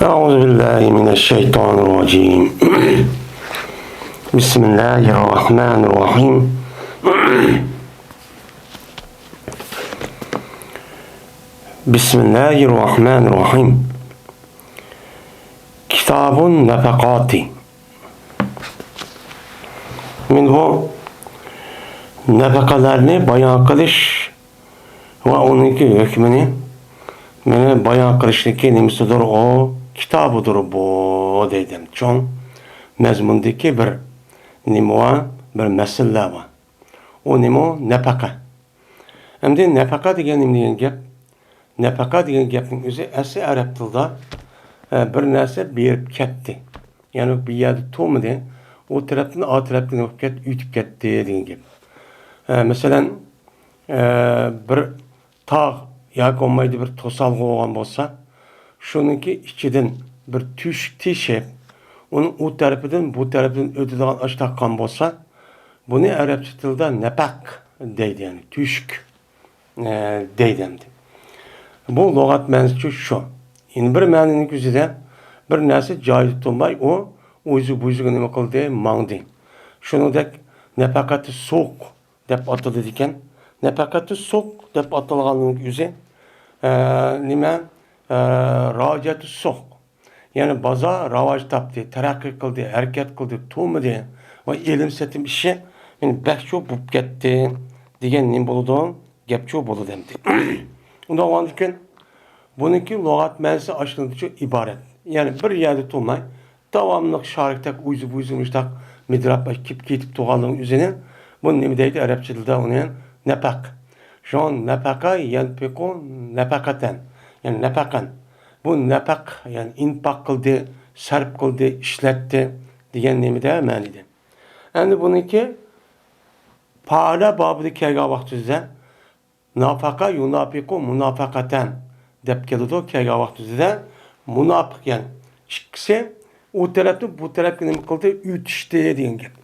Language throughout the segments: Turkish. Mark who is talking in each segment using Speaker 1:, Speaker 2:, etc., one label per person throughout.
Speaker 1: أعوذ بالله من الشيطان الرجيم بسم الله الرحمن الرحيم بسم الله الرحمن الرحيم كتاب النفقات من bu nafaqalarni bayon qilish va uninki hukmini meni bayon qilishniki nimasidir o kitobidir bu deydim. Cho'ng mazmundagi bir nima bir masala bor. O nima nafaqa. Endi nafaqa degan nima degan gap? Nafaqa degan gapning o'zi asli arab tilida bir narsa berib ketdi. Ya'ni bir yerda to'midi, o tarafdan o tarafga o'tib ketdi, o'tib ketdi degan gap. Masalan, bir tog' yoki bo'lmaydi bir to'salg'i bo'lgan bo'lsa, shuningki ichidan bir tushuk teshib, uni u tarafidan bu tarafidan o'tadigan osh taqqan bo'lsa, buni arabcha tilda nafaq deydi, ya'ni tushuk deydi. Bu lug'at ma'nosi shu. Endi bir ma'noning o'zida bir narsa joyida turmay, u o'zi bo'ziga nima qildi, mangdi. Shuningdek nafaqati suq deb ataladi ekan. Nafaqati suq deb atalganning o'zi nima? Rojati suq. Ya'ni bozor rivoj topdi, taraqqiy qildi, harakat qildi, to'midi va ilm satim ishi meni baxshu bo'lib ketdi degan nima bo'ladi? Gapchu bo'ladi endi. Undan oldin buniki lug'at ma'nosi ashuncha iborat. Ya'ni bir yerda turmay, davomli sharikdak o'zi-o'zimizda midrab ketib turganning o'zini bu nima deydi arabcha tilda uni nafaq. Shon nafaqa yanfiqu nafaqatan. Yani nafaqan. Bu nafaq yani infaq qildi, sarf qildi, ishlatdi degan nimada ma'nida. Endi buniki faala babida kelgan vaqtida nafaqa yunafiqu munafaqatan deb keladi. Kelgan vaqtida munofiq yani ikkisi u tarafdan bu tarafga nima qildi, o'tishdi degan gap.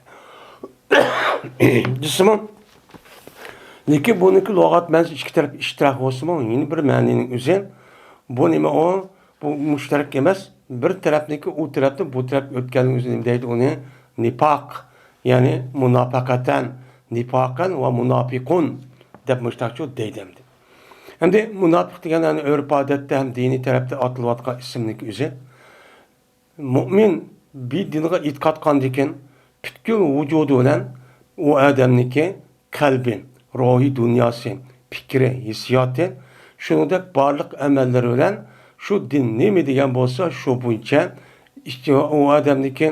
Speaker 1: Jismon lekin buniki lug'at ma'nosi ikki taraf ishtirok bo'lsa-mu, yeni bir ma'noning o'zi bu nima o? Bu mushtarak emas. Bir tarafniki u tarafdan bu taraf o'tganning o'zi nima deydi uni? Nifaq. Ya'ni munafaqatan, nifaqan va munafiqun deb mushtarakchi deydi. Endi munofiq degan yani urf odatda ham diniy tarafda atilayotgan ismning o'zi. Mu'min bir dinga e'tiqod qilgandan keyin butkul vujudi bilan u odamniki qalbi, ruhiy dunyosi, fikri, hissiyoti, shuningdek barliq amallari bilan shu din nima degan bo'lsa, shu bo'yicha u odamniki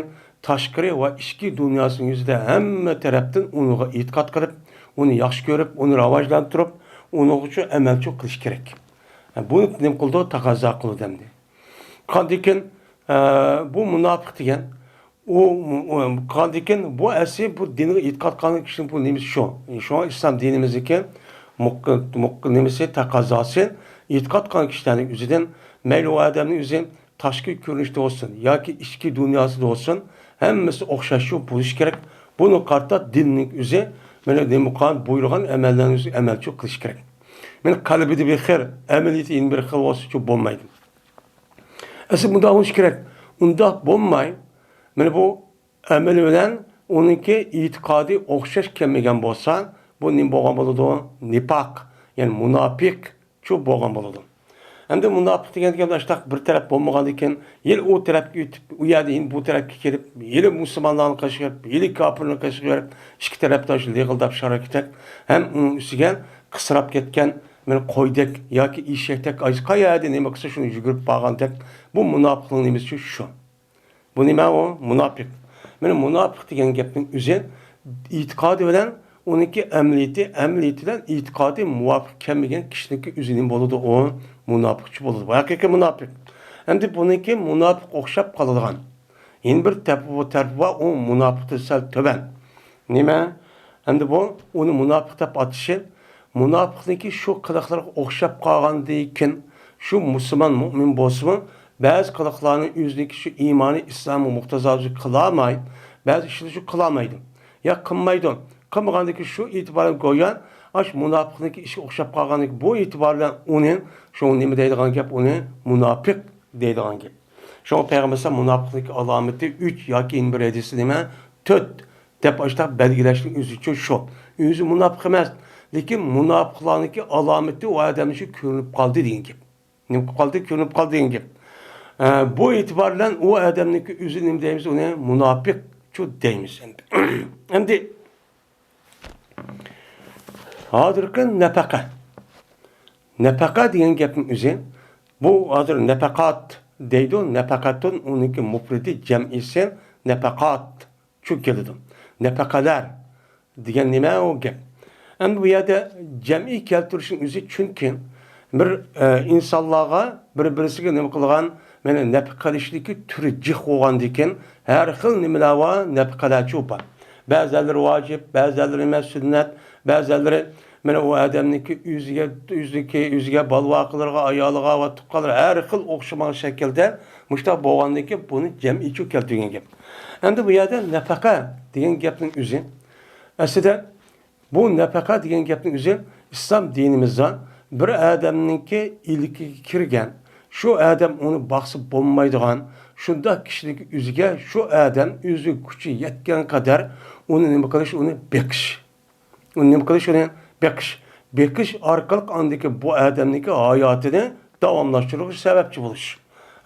Speaker 1: tashqari va ichki dunyosining yuzida hamma tarafdan unga e'tiqod qilib, uni yaxshi ko'rib, uni rivojlantirib, uni uchun amalchi qilish kerak. Buni nima qildi? Taqozo qildi endi. Qandikin bu munofiq degan qandikin bu asli bu dinga e'tiqod qilgan kishining bu nimasi shu. Shu islom dinimizdagi nimasi taqozosi e'tiqod qilgan kishilarning o'zidan mayli u odamning o'zi tashqi ko'rinishda bo'lsin yoki ichki dunyosida bo'lsin, hammasi o'xshash bo'lishi kerak. Buni qarta dinning o'zi mana nima qilgan buyurgan amallarni amalchi qilish kerak. Meni qalbida bir xir, amaliyati bir xil bo'lsa bo'lmaydi. Asli bunda bo'lish kerak. Unda bo'lmay, mana bu amal bilan uningki e'tiqodi o'xshash kelmagan bo'lsa, bu nima bo'lgan bo'ladi? Nifaq, ya'ni munofiq shu bo'lgan bo'ladi. Endi munofiq degan gaplar bir taraf bo'lmagandan keyin, yil u tarafga o'tib, u yerda bu tarafga kelib, yil musulmonlarni qashqirib, yil kofirlarni qashqirib, ikki tarafdan lig'ildab sharakat ham uning ustiga qisrab ketgan men qo'ydek yoki eshakdek qayerda nima qilsa shuni yugurib borgandek, bu munofiqning nimasi shu. Bu nima o? Munofiq. Meni munofiq degan gapning o'zi e'tiqodi bilan uniki amaliyatidan e'tiqodi muvofiq kelmagan kishiniki o'zining bo'ladi, o munofiqchi bo'ladi. Bu haqiqiy munofiq. Endi buniki munofiq o'xshab qoladigan. Endi bir tarafı o munofiqdan sal to'ban. Nima? Endi bu uni munofiq deb atishi munofiqniki shu qiliqlarga o'xshab qolgandan keyin shu musulmon mu'min bo'lsa-mu, ba'zi qiliqlarning o'ziniki shu iymoni islomga muqtazosiz qilolmay, ba'zi ishlarni shu qilolmaydi. Ya qilmaydi. Qilmagandaki shu e'tiboran qo'ygan, ash munofiqniki ishi o'xshab qolganligi bu e'tibordan uni shu nima deydigan gap, uni munofiq deydigan gap. Şoň Peýgamber münapıklyk alameti 3 ýa-ki bir hadisde nime 4 dep başta belgileşlik özü üçin şu. Özü münapık emas, lekin münapıklarnyki alameti o adamnyki körünüp kaldy diýen gep. Nim kaldy, körünüp kaldy diýen gep. Bu itibarla o adamnyki özü nim diýmiz, ony münapık şu diýmiz endi. Endi hazırkı nefaka. Nefaka diyen gepin özü, bu hazır nefakat deydi, nefakatın onunki mufridi cem'isi nefakat çok gelidir. Nefakalar diyen nime o gep. Hem bu yerde cem'i keltirişin özü çünkü bir insanlığa bir-birisiga nima qilgan mana nafaqalishlikki türi jih bo'lgan ekan, har xil nimalar nafaqalachi bor. Ba'zilari vojib, ba'zilari emas sunnat, ba'zilari mana o adamniki yüzüge balvaqlarga, ayoliga va tuqqanlar har xil o'xshagan shaklda mushta bo'lgandan keyin buni jam'i chu keltirgan gap. Endi bu yerda nafaqa degan gapning o'zi aslida bu nafaqa degan gapning o'zi islom dinimizda bir adamniki ilki kirgan, şu adam onu baqsib bo'lmaydigan, shunda kishilik o'ziga şu adam o'zi kuchi yetgan qadar uni nima qilish, uni beqish. Uni nima qilish, uni beqish. Beqish orqali andiki bu adamniki hayotini davomlashtirish sababchi bo'lish.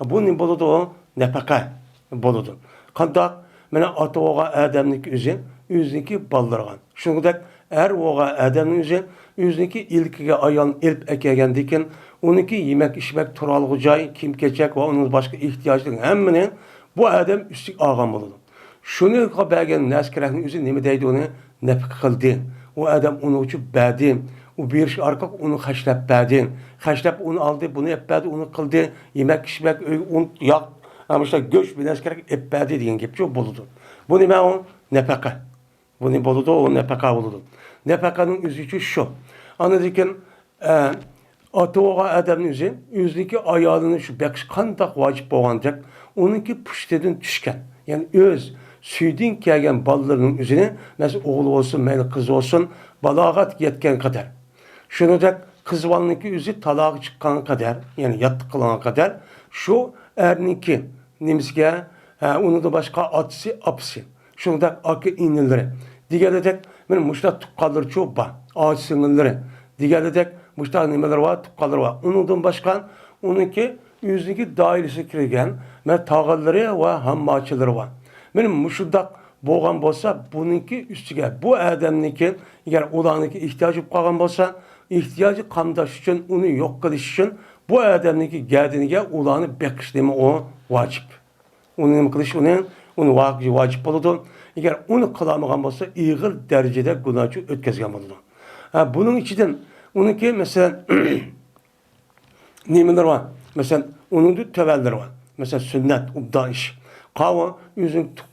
Speaker 1: Bu nima bo'ladi? O nafaqa bo'ladi. Qandoq? Mana ota-oga adamniki o'ziniki ballargan. Shuningdek, her oğa adamning o'ziniki ilkiga ayol ilp ekegandan keyin uniki yemek içmek turalgı joy, kim kechak va uning boshqa ehtiyojlari hammani bu adam üstüge olgan bo'ladi. Shuni bergan naskarahning o'zi nima deydi, uni nafiq qildi. O adam uni uchun berdi. U berish orqali uni xashlab berdi. Xashlab uni oldi, buni yapadi, uni qildi. Yemek içmek, un, yağ, amışta go'sht bilan naskarah yapadi degan gap çok bo'ladi. Bu nima o? Nafaqa. Bu ne bo'ladi? O nafaqa bo'ladi. Nefaka'nın özü için şu. Anladın ata-oğa adamın özünki ayalını şu beqish qandaq vacip bo'lgandak, onunki pushtidan tushgan. Yani öz süydin kelgan balalarının özünü, mesela oğul olsun, mayli kız olsun, balag'at yetgan qadar. Shuningdek, qiz bolaniki o'zi taloq chiqqan qadar, yani yattiq qilgan qadar, shu erninki nimisiga, undan boshqa otasi, apasi, shuningdek aka inilari. Diğerledek, benim muşta tuqqanlar çok var. Ağaç sınırları. Diğerledek, muşta nimeler var, tuqqanlar var. Onundan başka, onunki yüzdeki dairesi kirgen, ben tağalları ve hammaçıları var. Benim muşudak boğan bolsa, bununki üstüge, bu adamniki, eğer olanınki ihtiyacı kalgan bolsa, ihtiyacı kandaş için, onu yok kılış için, bu adamniki geldiğine olanı bekişleme o vacip. Onun kılış, onu vacip oldu. Eğer onu kılamagan bolsa, iğir derecede günahçı ötkazgan boldu. Bunun içinden, onunki mesela nimeler var. Mesela onun da tevelleri var. Mesela sünnet, ubdaiş. Qava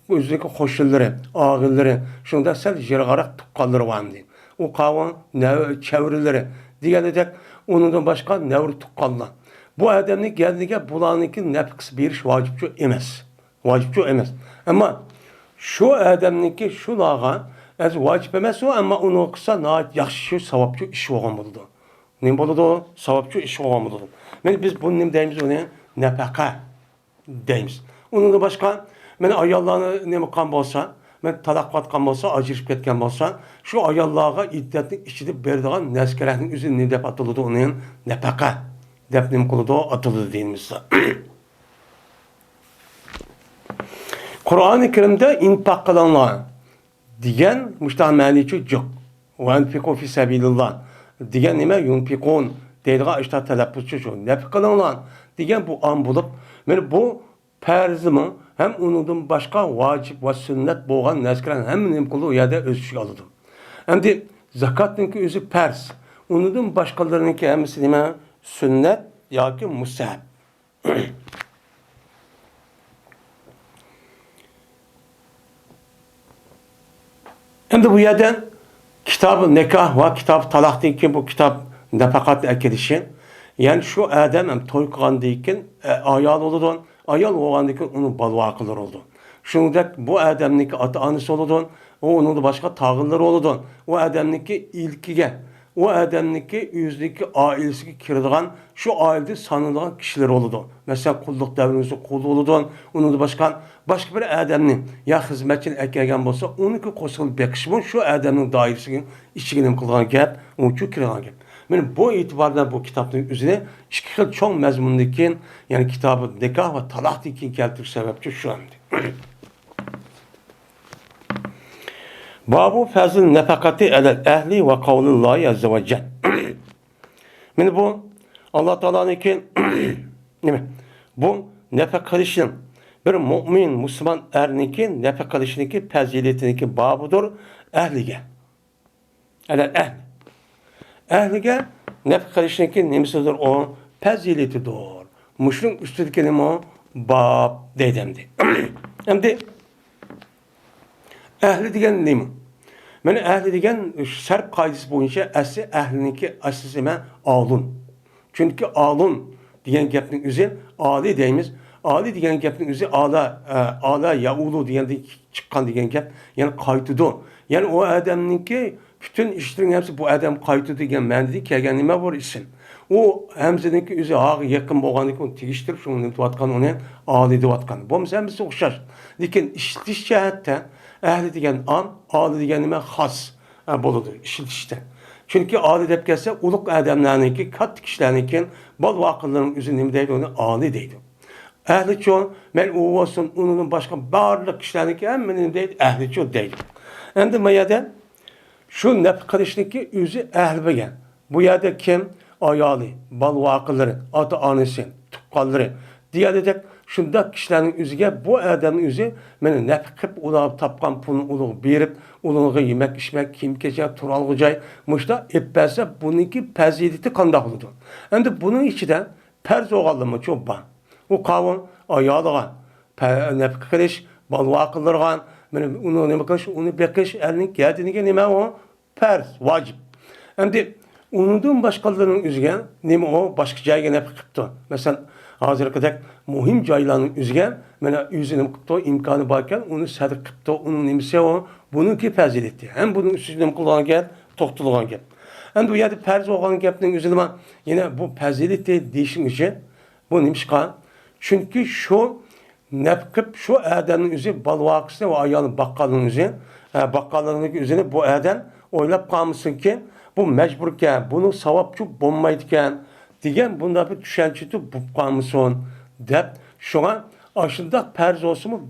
Speaker 1: özündeki hoşulları, ağılları, şunda sel jirgarak tuqqanları var deydi. O qava çevirileri. Diğerledek onundan başka nevr tuqqanlar. Bu adamın geldiğinde bulanınki nefkisi beriş vacipçi emas. Vacipçi emas. Ama şu adamniki şu lağa az vacip emas o, ama onu kısa naat yaxşı savapçı iş olgan boldu. Ne boldu? Savapçı iş olgan boldu. Men biz bunu nim deymiz, onu nafaqa deymiz. Onun da başka, men ayollarni nima qilgan bolsa, men talaq qilgan bolsa, ajrashib ketgan bolsa, şu ayollarga iddatning ichida beradigan naskarahning o'zi ne deb ataladi, uni nafaqa deb nim qiladi, ataladi deymiz. Kur'an-ı Kerim'de infak kılanlar diyen müştahmeli çok. Ve enfiku fi sabilillah diyen nime yunfikun deydiğe işte telaffuz çok. Nefik kılanlar diyen bu an bulup, yani bu perzimi hem unudum başka vacip ve sünnet boğan neskren hem nim kulu ya da ölçü alıdım. Hem de zakatınki özü perz. Unudum başkalarınki hem nime sünnet ya ki musahab. Hem de bu yerden kitab-ı nikah ve kitab talak deyken bu kitap nafakat ekilişi. Yani şu adam hem toy kılan deyken ayal oldu, ayal olan deyken onun balvaqılar oldu. Şundak bu adamniki ata anısı oldu, o onun da başka tağılları oldu. O adamniki ilkiye, o adamniki yüzdeki ailesiga kiradigan şu ailede sanılan kişiler oludu. Mesela kulluk devrimizde kul oludu. Onu da başka bir adamning ya hizmetçini ekelgen bolsa, onunki qo'shilib beqishmi şu adamning doirasiga ichiga nim qilgan gap, uncha kirgan gap. Mana bu e'tibordan bu kitobning o'zida ikki xil cho'ng mazmundagi, ya'ni kitobi nikoh va taloqni keltirish sababchi shu endi. Babu fazl nafaqati alal ahli ve kavlullahi azze ve celle. Mana bu Allah Teala'nınki nima? Bu nafaq qilishning bir mo'min, musulmon erninki nafaq qilishniki fazilatiniki babudur ahliga. Alal ahli. Ahliga nafaq qilishniki nimasidir o? Fazilatidir. Mushning ustidagi nima? Bab deydimdi. Endi ahli degan nima? Mana ahli degan sarf qoidasi bo'yicha asli ahliniki aslisi men olun. Chunki olun degan gapning o'zi oli deymiz. Oli degan gapning o'zi ala yaulu degandek chiqqan degan gap, ya'ni qaytidi. Ya'ni o odamningki bütün ishlarning hamsi bu odam qaytidi degan ma'noda kelgan nima bor ism. O hamzaniki o'zi haq yaqin bo'lganligi uni tegishtirib shuni aytayotgan, uni oli deyotgan. Bo'lmasa hamsi o'xshash. Lekin ishlatish jihatdan ahli degan am, oli degan nima xos bo'ladi ishlatishda. Chunki oli deb kelsa, ulug' odamlarniki, katta kishilarniki, bol voqealarning o'zi nima deydi, uni oli deydi. Ahli cho'ng, men u bo'lsin, undan boshqa barliq kishilarniki hamma nima deydi, ahli cho'ng deydi. Endi bu yerda shu nafaq qilishniki o'zi ahli bo'lgan. Bu yerda kim? Ayoli, bol voqealari, ota-onasi, tuqqanlari deyadek shunday kishilarning o'ziga bu odamning o'zi meni nafaq qilib ular topgan pulni ulug' berib, ularga yemak, ichmak, kiyim-kechak, turalg'i joy mushta etpasa, buniki fazilati qanday bo'ladi? Endi buning ichida farz o'g'anlimi cho'p bor. U qavm ayoliga nafaq qilish, bol voqealarga meni uni nima qilish, uni beqish, elning gadiniga nima o? Farz, vojib. Endi undan başkalarının üzgen, nima o başka joyga nafaq qilibdi. Masalan, hozirgidek muhim joylarning üzgen, mana o'zini qilibdi, imkoni bor ekan, uni sadaq qilibdi, uning nimasi o? Buniki fazilati. Ham buning ustida qilgan gap, to'xtalgan gap. Endi bu yerda farz bo'lgan gapning o'zida yana bu fazilati deyishing uchun bu nimishqa? Chunki shu nafaq qilib shu odamning o'zi bol voqisini va ayolni baqqalning o'zi, baqqalning o'zini bu odam o'ylab qolmasinki, bu mecburken, bunu savapçı bulmaydıken degan bunda bir düşüncesi bu qolmasin deb şuna aşında farz olsun mu?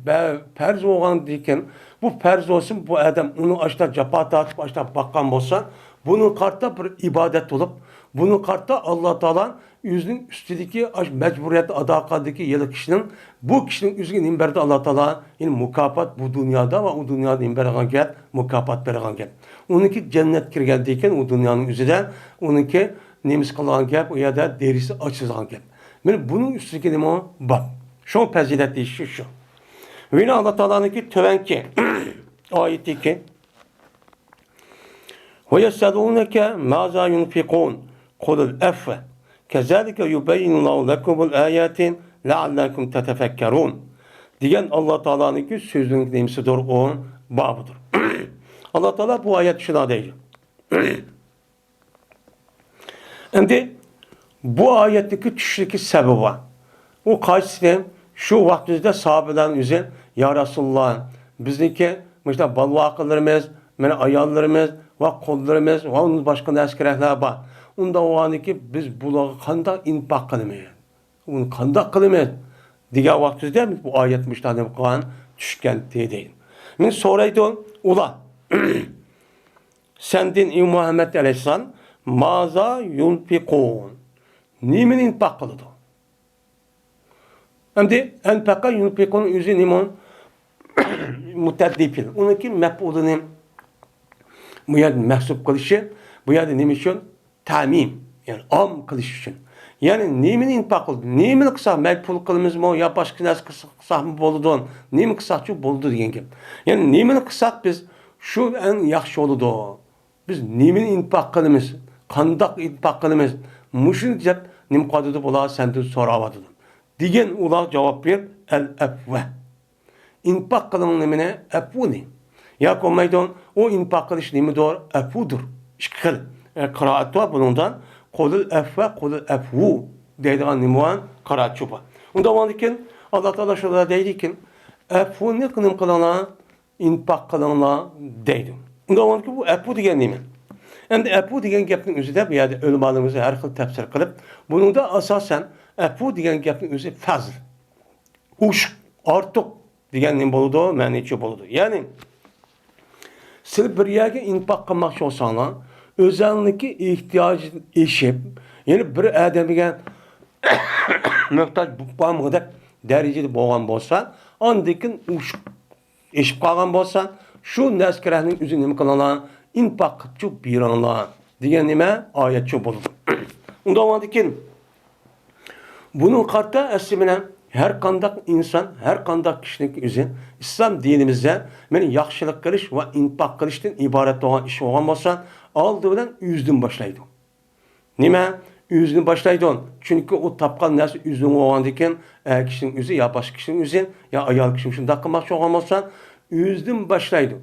Speaker 1: Farz olgan degan bu farz olsun, bu adam onu aşta capa tartib aşta bakkan bolsa, bunun kartta bir ibadet olup, bunun kartta Allah Teala yüzünün üstündeki mecburiyet adakadaki yılı kişinin, bu kişinin yüzünün imberdi Allah Teala yani mukafat bu dünyada ve o dünyada imbergan gel, mukafat bergan gel. Onunki cennet kirgendiyken o dünyanın üzerinden, onunki nemiz kalan gel, o ya da derisi açılan gel. Yani bunun üstündeki nemi o? Bak. Şu fazilet değişi şu. Ve yine Allah Teala'nınki tövenki ayeti ki وَيَسَّلُونَكَ مَاذَا يُنْفِقُونَ قُلُ الْأَفْوَ كَذَلِكَ يُبَيِّنُ اللّٰهُ لَكُمُ الْآيَاتِ لَعَلَّكُمْ تَتَفَكَّرُونَ diyen Allah Teala'nınki sözünün nemisidir, o babıdır. Allah Teala bu ayet şuna değil. Şimdi bu ayetteki düşteki sebebi var. O kaçtı şu vaktimizde sahabelerin yüzü ya Resulullah bizdeki işte bal vakılarımız, ayarlarımız ve kollarımız ve onun başka neskerekler var. Onda o anki biz bulağı kanda infak kılmayız. Onu kanda kılmayız. Diğer vaktimizde bu ayet müştahane kalan düşken değil. Ben soraydı ula sendin Muhammed Aleyhisselam maza yunfikun nimin infak kılıdı? Şimdi enfaka yunfikun yüzü nimin muteddifil. Onunki mef'ulünün bu yerde mehsup kılışı, bu yerde nimin için tamim, yani am kılışı için. Yani nimin infak kıldı? Nimin kısa mekpul kılımız mı ya başka nasıl kısa mı boludun? Nimin kısa çok boludu diyen gibi. Yani nimin kısa biz şu en yaxşı oludu. Biz nimin infak kılımız, kandak infak kılımız, muşun diyip nim kadıdı bula senden sonra avadıdım. Diyen ular cevap ver, el-efve. İnfak kılımın nimine efu ne? Ya komaydın o infak kılış nimi doğru efudur. İşkıl. qiraat var bundan. Qulul afva, qulul afvu deydigan nima qiraat var. Unda ondan Allah Teala şurada deydi ki afvuni qilinglar, infaq qilinglar deydi. Unda ondan bu afvu degan nima? Endi afu degan gapning o'zida bu yerda ulamolarimiz har xil tafsir qilib, buningda asosan afu degan gapning o'zi fazl. Ush, ortiq degan nima bo'ladi, ma'nosi bo'ladi. Ya'ni siz bir yerga infaq qilmoqchi bo'lsanglar, o'zingniki ehtiyojini eshib, ya'ni bir odamga muhtoj bo'lmag'idek darajada bo'lgan bo'lsa, ondan ush eshib qolgan bo'lsa, shu naskrahning o'zi nima qilinglar? İnfaq qilib beringlar degan nima oyatcha bo'ladi. Unda o'ndikin buning qarta asli bilan har qanday inson, har qanday kishining o'zi islom dinimizda meni yaxshilik qilish va infaq qilishdan iborat bo'lgan ish bo'lgan bo'lsa, oldi bilan o'zidan boshlaydi. Nima? O'zidan boshlaydi. Chunki u topgan narsa o'zidan bo'lgandan keyin kishining o'zi yo boshqa kishining o'zi yo ayol kishi shunday qilmoqchi bo'lgan bo'lsa, o'zidan boshlaydi.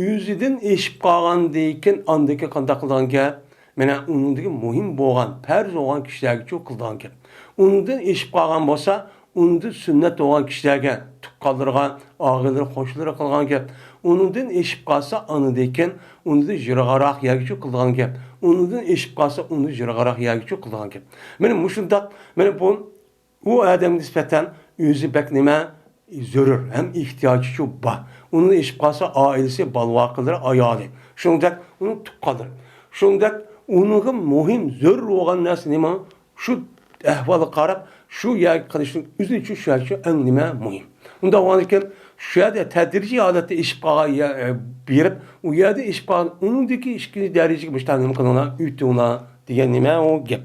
Speaker 1: O'zidan eshib qolgandan keyin andagi qanday qilgan gap, mana uningdagi muhim bo'lgan, farz bo'lgan kishilarga qilgan gap. Undan eshib qolgan bo'lsa, unda sunnat bo'lgan kishilarga tuqqanlarga, og'illar, qo'shnilar qilgan gap. Undan eshib qolsa, anidan keyin unda jirg'aroq yerga qilgan gap. Undan eshib qolsa, unda jirg'aroq yerga qilgan gap. Mana mushundaq, mana bu u odam nisbatan o'zi bak nima zarur hem ihtiyacı şu bak. Onun iş kalsa ailesi, balvakıları, ayali. Şundak onun tukkadır. Şundak onun muhim zarur olan nasıl nima? Şu ehvalı qarab, şu yer kılışın üzün için şu en nima muhim. Onda varken şu yerde tedirici adette iş bağı birip, o yerde iş bağı onundaki işkini derece baştanım kanına ütüğüne diyen nima o gep.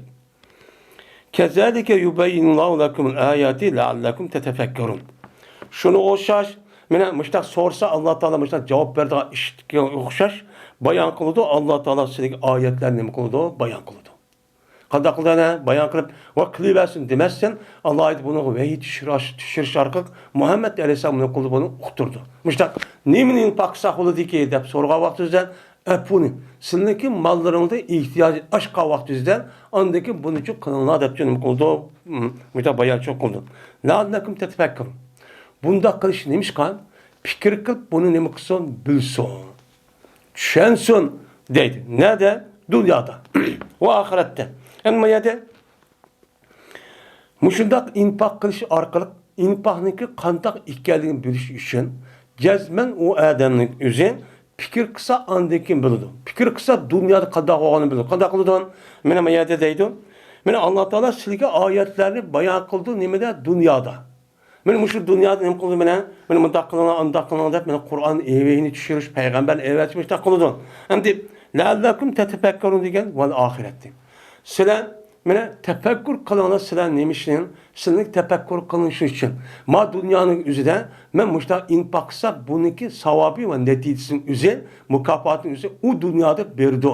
Speaker 1: Kezalike yubeyyinullahu lekumul ayati leallekum tetefekkerun. Şunu o'xshash, mana müştak sorsa Allah Teala müştak cevap verdi işitga o'xshash bayon qildi. Allah Teala sizga oyatlarni nima qildi? Bayon qildi. Qanday qildi? Bayon qilib, va qilaversin demasdan Alloh aytib buni vahiy tushirish orqali Muhammad alayhisalomni qildi buni uqtirdi. Müştak nimani paqsa qo'lidiki deb so'rgan vaqtida apuni sizniki mollaringizda ehtiyoj oshqa vaqtingizda andaki buni uchun qilinglar deb nima qildi? Müştak bayon qildi. La'allakum tatafakkarun. Bunda qilish nimishqan? Fikr qilib buni nima qilsin, bilsin. Tushunsin deydi. Nada? Dunyoda va oxiratda. Ammo yerda mushundaq infaq qilish orqali infaqniki qanday ekanligini bilish uchun jazman u odamning o'zi fikr qilsa andan biladi. Fikr qilsa dunyoda qanday bo'lganini biladi. Qanday qiladi? Mana bu yerda deydi. Mana Alloh taolo sizga oyatlarni bayon qildi nimada? Dunyoda. Men şu dünyada nima qildi meni? Meni bunday qilinglar, unday qilinglar deb meni Qur'on evini tushirish, payg'ambar evini tushirishda qildi. Endi la'allakum tatafakkarun degan val oxiratda. Sizlar meni tafakkur qilinglar, sizlar nima ishing? Sizning tafakkur qilinish uchun. Ma dunyoning o'zida men mushta infaq qilsa, buniki savobi va natijasining o'zi, mukofotining o'zi u dunyoda berdi.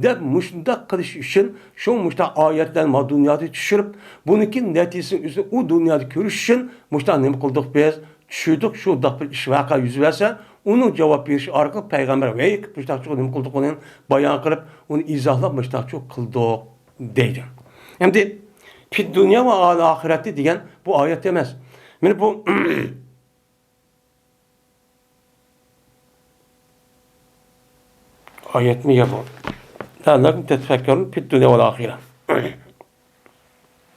Speaker 1: Deb mushundaq qilish uchun shu mushta oyatlarni ma dunyoda tushirib, buniki natijasini o'zi u dunyoda ko'rish uchun mushta nima qildik biz? Tushirdik, shu bir ish vaqa yuz bersa, uni javob berish orqali payg'ambar va mushta nima qildik uni bayon qilib, uni izohlab mushta qildik deydi. Endi fi dunyo va oxiratda degan bu oyat emas. Mana bu oyat mi ya bu? La'allakum tetefekkerun fid dunya vel ahire.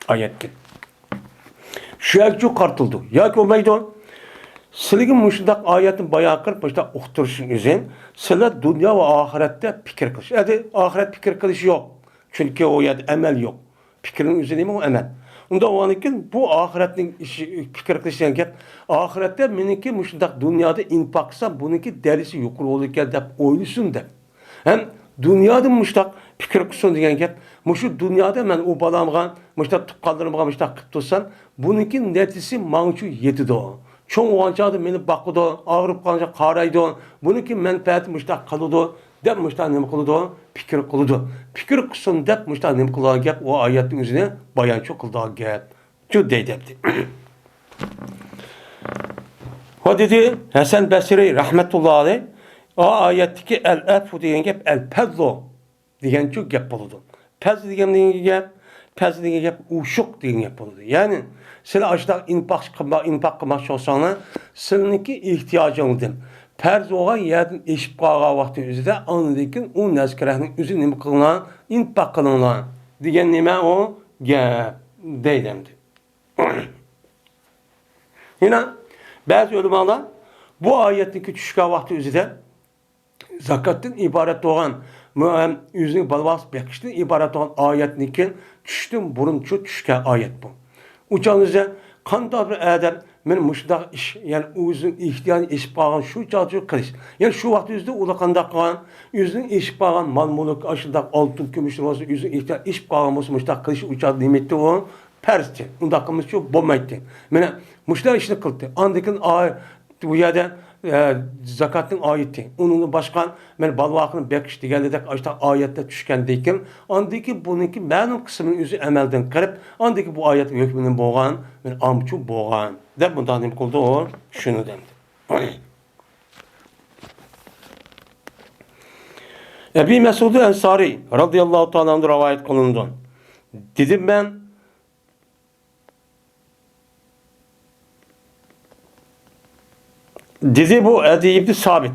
Speaker 1: Ayet ki. Şu yakçu qartıldı. Yoki bo'lmaydi. Sizlarga mushundaq oyatni bayon qilib, mushundaq uqtirishing uchun sizlar dunyo va oxiratda fikr qilish. Endi oxirat fikr qilish yo'q. Chunki u yerda amal yo'q. Fikring o'zi nima u amal. Unda o'anikin bu oxiratning ishi fikr qilishgan gap. Oxiratda meniki mushundaq dunyoda infaq qilsam, buniki darisi yuqori bo'lar ekan deb o'ylasin deb. Ham dunyoda mushtak fikr qilsin degan gap. Mushu dunyoda men u balamga, mushtak tuqqanlarimga mushtak qilib tursam, buniki natijasi menga yetidi. Cho'ng o'g'anchada meni boqidi, og'rib qolsa qaraydi. Buniki manfaati mushtak qiladi. Deb mushtak nima qiladi? Fikr qiladi. Fikr qilsin deb mushtak nima qilgan gap, o oyatning o'zini bayonchi qilgan gap. Shu deydi. O dedi Hasan Basri rahmetullah alayh o ayetteki el-afu deyen gap el-fadlu degan şu gap bo'ladi. Paz degan gap, paz degan gap ushuq degan gap bo'ladi. Ya'ni sizlar ashda infaq qilmoqchi bo'lsanglar, sizniki ehtiyojingizdan farz bo'lgan yerdan eshib qolgan vaqtning o'zida ondan u naskaraning o'zi nima qilinglar, infaq qilinglar degan nima u gap deydi. Yine bazı ulamolar bu ayetdeki tushgan vaqti o'zida zakatdan iborat bo'lgan o'zining balvas bekishdan iborat bo'lgan oyatniki tushdan burun tushgan oyat bu. Uchanizda qanday bir odam men mushdaq ish, ya'ni o'zining ehtiyojini eshib qolgan shu joyda qilish. Ya'ni shu vaqt o'zida ular qanday qilgan, o'zining eshib qolgan mol-mulk, ashundaq oltin, kumush bo'lsa, o'zining ehtiyoj eshib qolgan bo'lsa, mushdaq qilish uchun nimetdi u farzchi. Unda qilmish bo'lmaydi. Mana mushlar ishni qildi. Andikin bu yerda zakatning oyati. Uningni boshqa men balvoqni bekish degandek ashta oyatda tushgandan keyin andiki buniki ma'lum qismini o'zi amaldan qilib, andiki bu oyat hukmining bo'lgan, men amchu bo'lgan deb bunday nima qildi u shuni dedi. Ebi Mesud Ensari radhiyallohu ta'ala anhu rivoyat qilindi. Dedim ben Dedi bu Edi ibn Sabit.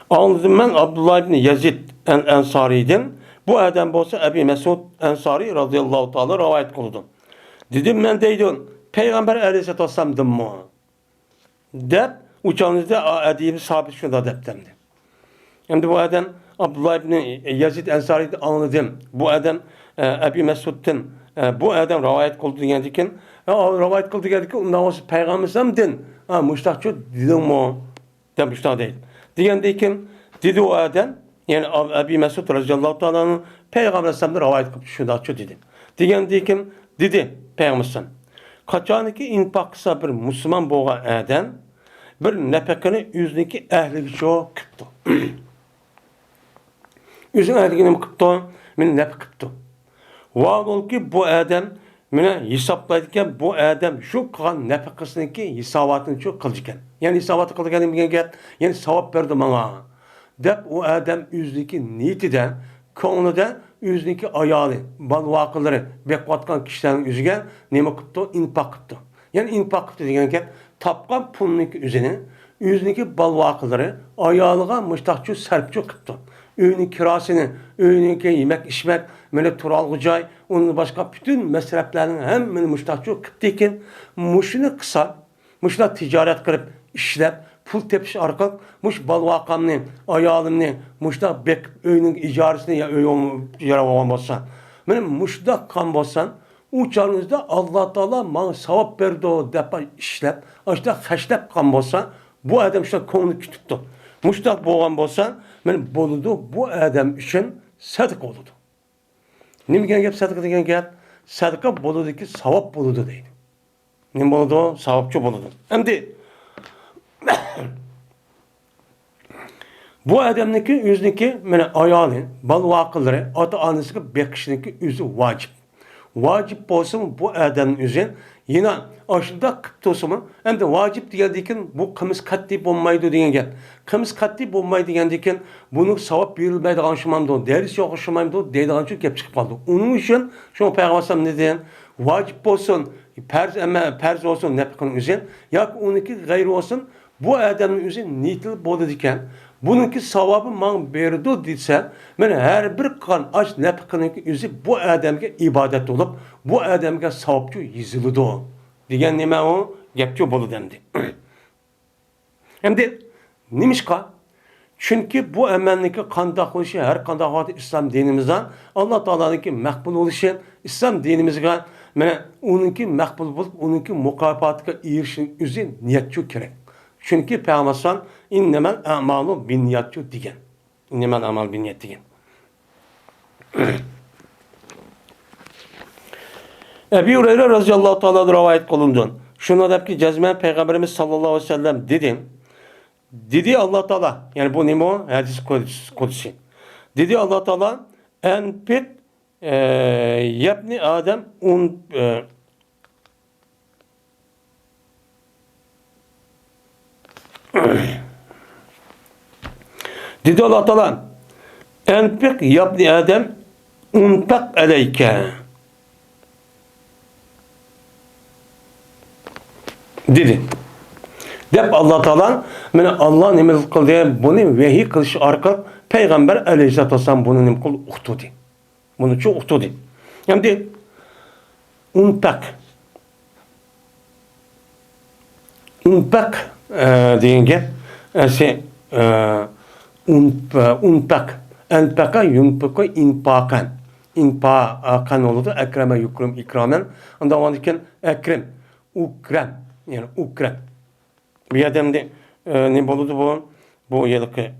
Speaker 1: Anladım ben Abdullah ibn Yazid Ensari'ydim. Bu adam olsa Ebi Mesud Ensari radıyallahu ta'ala rivayet kıldım. Dedim ben deydim Peygamber aleyhisselatü vesselam'dım mı? Dep uçağınızda Edi ibn Sabit şunda dep demdi. Şimdi bu adam Abdullah ibn Yazid Ensari'yi anladım. Bu adam Ebi Mesud'dan bu adam rivayet kıldı diyendikken rivayet kıldı diyendikken ondan olsa Peygamber semdin. Ha müştakçı dedim mi? Demişler değil. Diyendikken dedi o adam yani Ebi Mesud radıyallahu ta'ala'nın Peygamber Aleyhisselam'da rivayet kıldı şundakçı dedi. Diyendikken dedi Peygamber Aleyhisselam kaçaniki infak kısa bir Müslüman boğan adam bir nefekini yüzündeki ehli çoğu kıptı. Yüzün ehligini kıptı, men nefek kıptı. Var ki bu adam mene hesaplaydıkken bu adam şu kılan nefekasındaki hesabatını çok kılırken. Yani hesabatı kılırken demeyen gel, yani sevap verdi bana. Dep o adam yüzdeki niyetiden, konuda yüzdeki ayalı, balvakıları bekvatkan kişilerin yüzüge neme kıptı? İnfak kıptı. Yani infak kıptı deyen gel, tapkan pulunun üzerine yüzdeki balvakıları ayalığa müştakçı serpçü kıptı. Öğünün kirasını, öğününki yemek, içmek, böyle turalgı cay, onun başka bütün mesreflerinin hem müştakçı kıptıyken, muşunu kısa, muşuna ticaret kırıp, işlep, pul tepiş arka, muş balvakamını, ayalını, muşda bek, öğünün icaresini ya öğün yara olmazsa, benim muşda kan bolsan, uçağınızda Allah Teala bana sevap verdi o defa işlep, işte haşlep kan bolsa, bu adam işte konu kütüktü. Muştak boğan bolsan, men boludu bu adam için sadık oludu. Nime degan gap sadık degan gap? Sadıka boludu ki savap boludu deydi. Nime boludu? Savapçı boludu. Endi bu adamniki yüzniki mene ayalı, balvaqıları, ata-anasıga bekişiniki yüzü vacip. Vacip bolsun bu adamın yüzün yine aşında kıptosumu hem de vacip diyendikken bu kımız katli olmaydı diyen gel. Kımız katli olmaydı diyendikken bunu savap verilmeydi anşımandı. Derisi yok anşımandı. Deydi anşık hep çıkıp kaldı. Onun için şu Peygamber ne diyen? Vacip olsun, perz olsun nefkinin yüzün. Ya onunki gayrı olsun. Bu adamın yüzün niyetli bolu diken. Bununki savabı man berdi dese, men her bir kan aç nefkinin yüzü bu adamga ibadet olup, bu adamga savapçı yazılıdı o. Diyen nime o? Gepçi bolu demdi. Hem de nimişka? Çünkü bu emenlik kandak oluşu, her kandak oluşu İslam dinimizden, Allah Teala'nınki makbul oluşu, İslam dinimizde, men onunki makbul bulup, onunki mukafatıga erişin yüzü niyetçi gerek. Çünkü Peygamber innemel a'malu binniyatçı diyen. İnnemel a'mal binniyat diyen. Ebu Hureyre radıyallahu ta'ala rivayet kılındı. Şuna da ki cezmen Peygamberimiz sallallahu aleyhi ve sellem dedi Allah Teala, yani bu ne o? Hadis kudüsü. Dedi Allah Teala enpit yabni Adem dedi Allah Teala enpik yabni Adem untak aleyke dedi. Dep Allah Teala mene Allah nime kıldı bunu vehi kılış arka Peygamber Aleyhisselatü Vesselam bunu nim kıl uhtudi. Bunu çok uhtudi. Yani untak deyince unpak enpaka yunpaka inpakan inpakan oldu ekreme yukrum ikramen ondan ondan ekrem ukrem yani ukrem bir adamda ne buldu bu yılki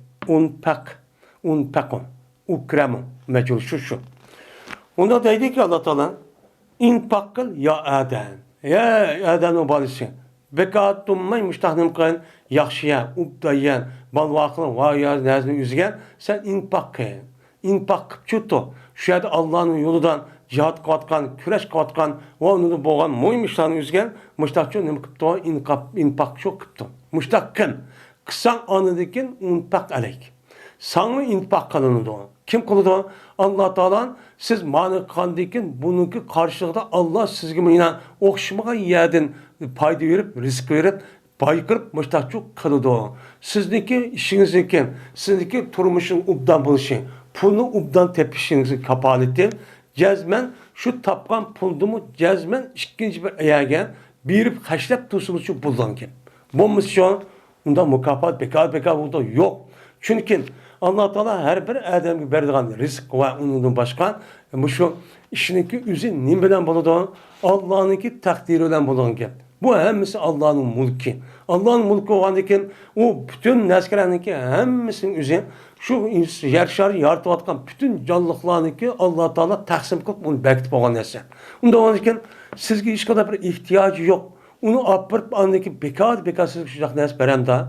Speaker 1: unpakon ukrem mecul şu onda dedi ki Allah Teala inpakıl ya Adem o balisi Bekatumay müştahnim kan yaxşıya, ubdayan, balvaqlı, vayaz, nezmi üzgen, sen inpak kıpçutu. Şu yerde Allah'ın yolundan cihat kıvatkan, küreş kıvatkan, onu boğan, moy müştahını üzgen, müştahçı ne kıptı, inpak çok kıptı. Müştah kim? Kısan anıdikin inpak aleyk. Sanlı inpak kalını doğan. Kim kılıdı? Allah Teala siz manı kandikin bununki karşılıkta Allah sizge inan okşamağa yerden payda verip, risk verip, baykırıp müştahçı kılıdı. Sizdeki işinizdeki, sizdeki turmuşun ubdan buluşun, pulunu ubdan tepişinizi kapaleti, cezmen şu tapkan puldumu cezmen ikinci bir ayağın birip haşlap tuğsunuz şu buldan ki. Bu misyon, onda mukafat, bekar burada yok. Çünkü Allah Teala her bir adamga berdigan rizq va undan boshqa şu ishiniki o'zi nim bilan bo'ladi? Allohniki taqdiri bilan bo'lgan gap. Bu hammasi Allohning mulki. Allohning mulki bo'lgandan keyin u butun narsalarniki hammasini o'zi shu yer shari yaratayotgan butun jonliqlarniki Alloh Taolo taqsim qilib uni bekitib olgan narsa. Unda bo'lgandan keyin sizga hech qanday bir ehtiyoji yo'q. Uni olib borib andiki bekor sizga shunaqa narsa beramda.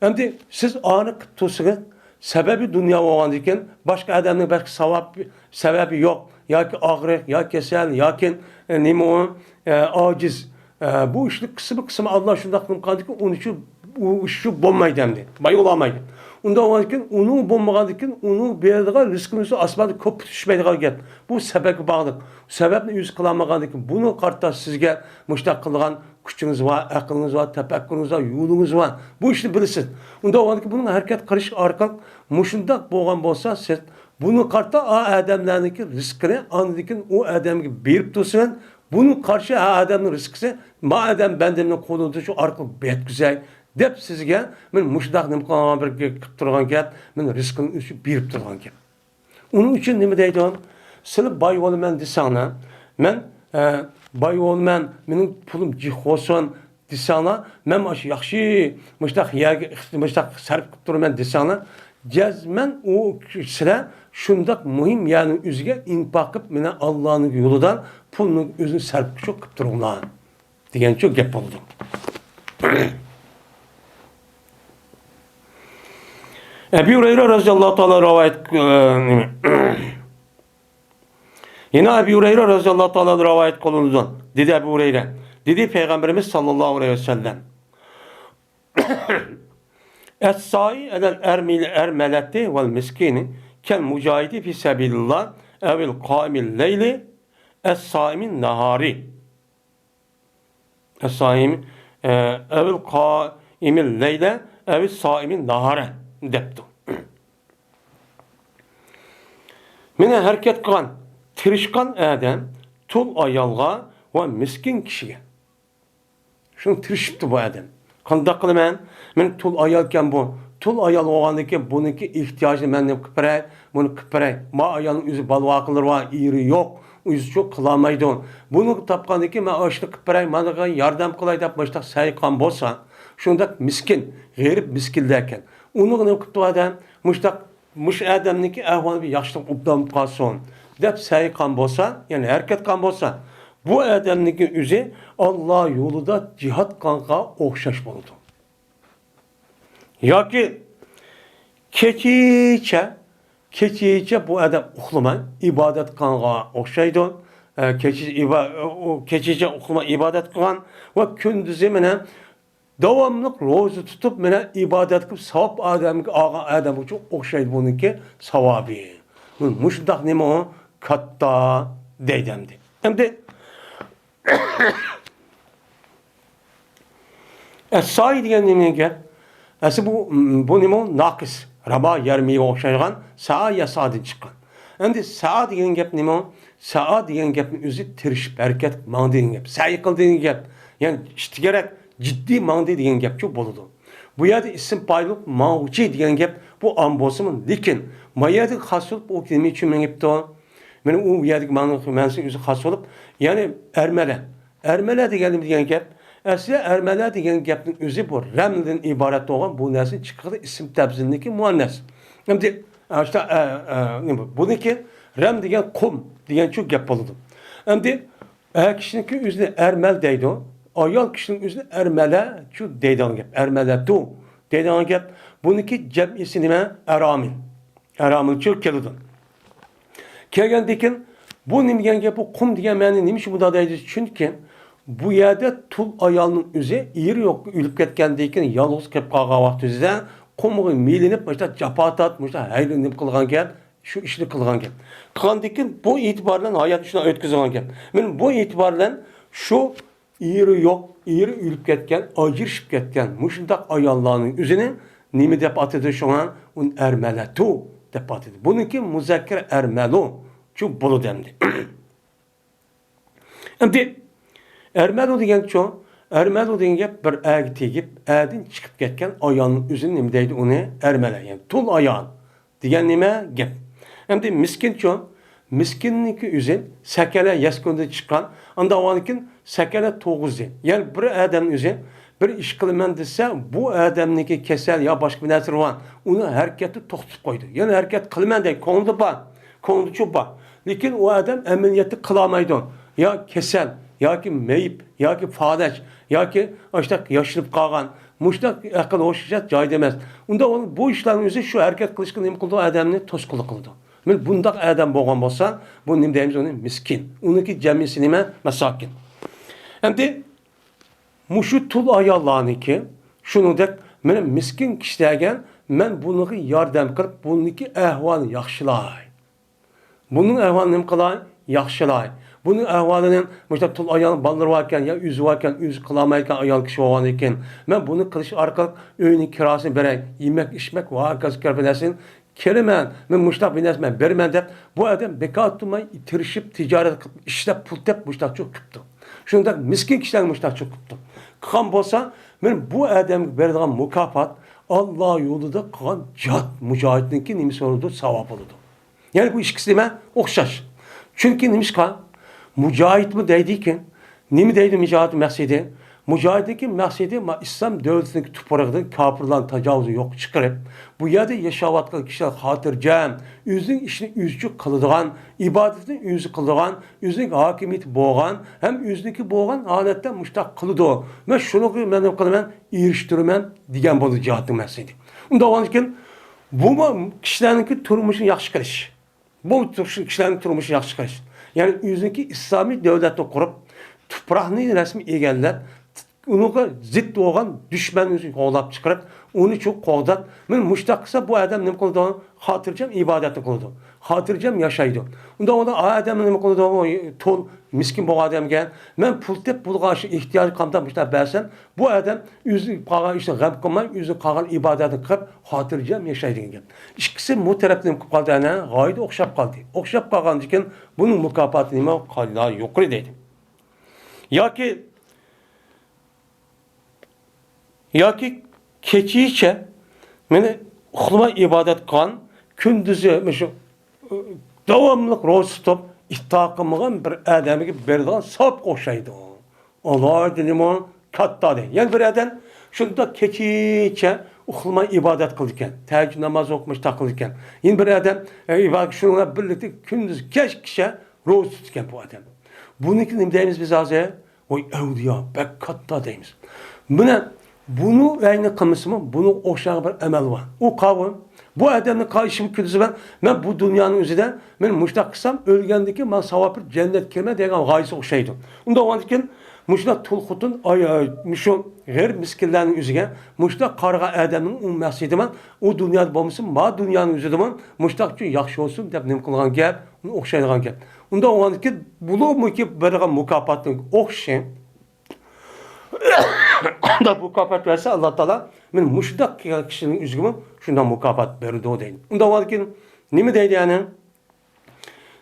Speaker 1: Endi siz ani qilib tursangiz sebebi dünya olan iken başka adamın başka sebebi yok. Ya ki ağrı, ya kesel, ya ki aciz. Bu işlik kısmı Allah şundan kılmıştı ki onun için şu bombaydı demdi. Bay olamaydı. Onda olan iken onu bombagan iken onu bir yerde riskimizi asmadı köp düşmeydi gel. Bu sebebi bağlı. Sebeple yüz kılamagan iken bunu kartta sizge müştak kılgan gücünüz var, aklınız var, tefekkürünüz var, yolunuz var. Bu işi bilirsiniz. Onda o ki bunun hareket karışık arkan muşundak boğan bolsa siz bunu kartta adamlarınki riskini anladıkın o adam gibi berip dursun. Bunun karşı adamın riskisi madem bendemle kolunda şu arka bet güzel dep sizge men muşdak nim kalan bir kıp turgan gap men riskini üçü berip turgan gap. Onun için nima deydi on? Sizlar boy bo'laman desanglar, men boy bo'laman, mening pulim jiq olsun desanglar, men mana shu yaxshi mushtaq yerga mushtaq sarf qilib turaman desanglar, jazman u sizlar shundoq muhim yani o'ziga infoq qilib meni Allohning yo'lidan pulni o'zini sarf qilib turinglar degan shu gap bo'ldi. Ebu Hureyre radıyallahu ta'ala rivayet yine Ebu Hureyre radıyallahu ta'ala rivayet kılındı. Dedi Ebu Hureyre. Dedi Peygamberimiz sallallahu aleyhi ve sellem. Es-sa'i edel ermeleti vel miskini kel mücahidi fi sebilillah evil kaimil leyli es-saimin nahari. Es-saimin evil kaimil leyle evil saimin nahare depti. Mene hareket kılan, tirişkan adam, tul ayalga ve miskin kişiye. Şunu tirişipti bu adam. Kandak kılımen, men tul ayalken bu, tul ayal oğandaki bununki ihtiyacını mendim kıpırey, bunu kıpırey. Ma ayalın yüzü balvakılır var, iri yok, yüzü çok kılamaydı onu. Bunu tapkandaki men açlık kıpırey, bana yardım kılay da başta sayıkan bolsa, şundak miskin, garip miskin derken. Onu ne kıptı adam, muş adamniki ahvalı bir yaşlık ubdan kalsın. Dep sayıkan bolsa, yani hareket kan bolsa, bu adamniki yüzü Allah yolunda cihat kanka okşaş buldu. Ya ki keçiçe bu adam uhlama ibadet kanka okşaydı. Keçiçe uhlama ibadet kan ve kündüzü mene devamlı rozu tutup mene ibadet kılıp sevap adam için okşaydı bununki sevabı. Muşdak neme o? katta deydemdi. Hem de sahi degan nima gap? Bu nima naqis, rabo yarmiga o'xshagan saa yasadin chiqqan. Endi saa degan gap nima? Saa degan gapni o'zi tirishib harakat qilmang degan gap. Sa'i qil degan gap. Ya'ni ish kerak, jiddiy mangdi degan gapchi bo'ladi. Bu yerda ism payliq mangchi degan gap bu am bo'lsin, lekin mayadi xos bo'lib o kelmay uchun mengibdi. Meni u yerda ma'nosi o'zi xos bo'lib, ya'ni Ermela degan gap aslida ermala degan gapning o'zi bu ramldan iborat bo'lgan bu narsa chiqadi ism tabzilniki muannas. Endi buniki ram degan qum degan shu gap bo'ladi. Endi kishiniki o'zini ermal deydi. Ayol kishining o'zini ermala shu deydigan gap. Ermalatu deydigan gap. Buniki jam'isi nima? Aramil. Aramil shu keladi. Kelgandikin bu nima degan gap? Bu qum degan ma'no nima shu bunda deydi? Chunki bu yerda tul ayolning o'zi eri yo'q o'lib ketgandan keyin yolg'iz qolib qolgan vaqtida qumga milinib, mana japotat, mana hayronib qilgan gap, shu ishni qilgan gap. Qilgandan keyin bu e'tibor bilan hayot shuni o'tkazgan gap. Men bu e'tibor bilan shu eri yo'q, eri o'lib ketgan, ajrashib ketgan mushundaq ayollarning o'zini nima deb atadi shuna? Un ermalatu deb atadi. Buniki muzakkar ermalu, shu bo'ladi endi. Endi Ermelu degan ço, ermelu degan gap bir agi tegib, adin chiqib ketgan ayolning o'zini nima deydi uni ermela, yani tul ayol degan nima gap. Endi miskin ço, miskinniki o'zi sakala yaskonda chiqqan, unda o'nikin sakala 9 yil. Yani bir odam o'zi bir ish qilaman desa, bu odamniki kasal yo boshqa bir narsa bor, uni harakati to'xtatib qo'ydi. Yani harakat qilaman deb ko'ngli bor, ko'ngli cho'p bor. Lekin u odam amaliyotni qila olmaydi. Ya kasal yoki meyip, yoki falaj, yoki ashta yashinib qolgan, mushtaq aql o'shat joyda emas. Unda bu ishlarning o'zi shu harakat qilishga nima qildi? Odamni to'sqinlik qildi. Men bundaq odam bo'lgan bo'lsa, bu nima deymiz uni? Miskin. Uniki jamisi nima? Masakin. Endi mushu tul ayollarniki shuningdek meni miskin kishilarga men buniki yordam qilib, buniki ahvolini yaxshilay. Buning ahvolini nima qilay? Yaxshilay. Bunun ahvalinin mesela tul ayağın balları varken ya yüzü varken yüzü kılamayken ayağın kişi olan iken ben bunu kılış arka öğünün kirasını vereyim yemek içmek var arkası kerfelesin kelimen ben muştak binesmen bermen de bu adam beka tutmayı tirişip ticaret işte pul tep muştak çok kıptı. Şunda miskin kişiler muştak çok kıptı. Kan bolsa ben bu adam verdiğim mukafat Allah yolunda kan cihat mücahidinki neymiş oldu sevap oldu. Yani bu işkisime okşaş. Çünkü neymiş kan Mücahit mi deydiyken, nimi deydi mücahidin məqsidi? Mücahidin məqsidi İslam devletinin tuparaqdan kafirlan təcavüzü yok çıkarıp, bu yerde yaşavatqan kişiler hatırcam, özünün işini üzcü kılıdığan, ibadetini üzü kılıdığan, özünün hakimiyeti boğan, hem özününki boğan adetten müştak kılıdı. Ben şunu benim kılımen, eriştirmen diyen bu cihadın məqsidi. Onda onun için, bu kişilerinki turmuşunu yaxşı kılış. Bu kişilerin turmuşunu yaxşı kılış. Yani özünki İslami devletini kurup, tuprağını resmi egellep, onu zid olgan düşmanını qoğlap çıkarıp, onu çok qoğdat. Men müştaksa bu adam ne kıldı? Hatırcam ibadetini kıldı. Hatırcam yaşaydı. Onda adam ne kıldı? Tol, miskin bu adam gel. Men pul tep bulgaşı ihtiyacı kamdamışlar belsen, bu adam özü qalan işte gam qılmay, özü qalan ibadetini kılıp, hatırcam yaşaydı gel. İkisi bu taraftan qaldı ana, gayet oxşap qaldı. Oxşap qalgan diken bunun mükafatı nima? Qalla yuqori deydi. Yoki keçiçe meni uxlamay ibadet qilgan, kunduzi shu davomli ro'za tutib iftor qilmagan bir odamga beradigan sop o'xshaydi. Alloh dinimon katta deydi. Yani bir odam shunda keçiçe uxlamay ibadet qildi ekan, tahajjud namoz o'qish taqildi ekan. Yana bir odam ibodat shunga birlikda kunduz kechgacha ro'za tutgan bu odam. Buniki nima deymiz biz hozir? Voy avliyo, bek katta deymiz. Bunu aynı kılmışımı, bunu oxşağı bir emel var. O kavim, bu adamın karşımı küdüzü ben bu dünyanın üzerinde, ben müştak kısam, ölgendeki ben savapır cennet kelime degan gayesi oxşaydı. Onda o andikin, müştak tulkutun, müştak gayr miskillerin üzerine, müştak karga adamın ümmesiydi ben, o dünyada bulmuşsun, ma dünyanın üzerinde ben, müştak için yaxşı olsun, deyip nem kılgan gel, o'xshaydigan gap. Unda o'g'anki bulug'mi ki bergan mukofotning o'xshi. Unda mukofot versa Alloh taolo men mushundaq kishining o'ziga shundan mukofot berdi deydi. Unda o'g'anki nima deydi yani?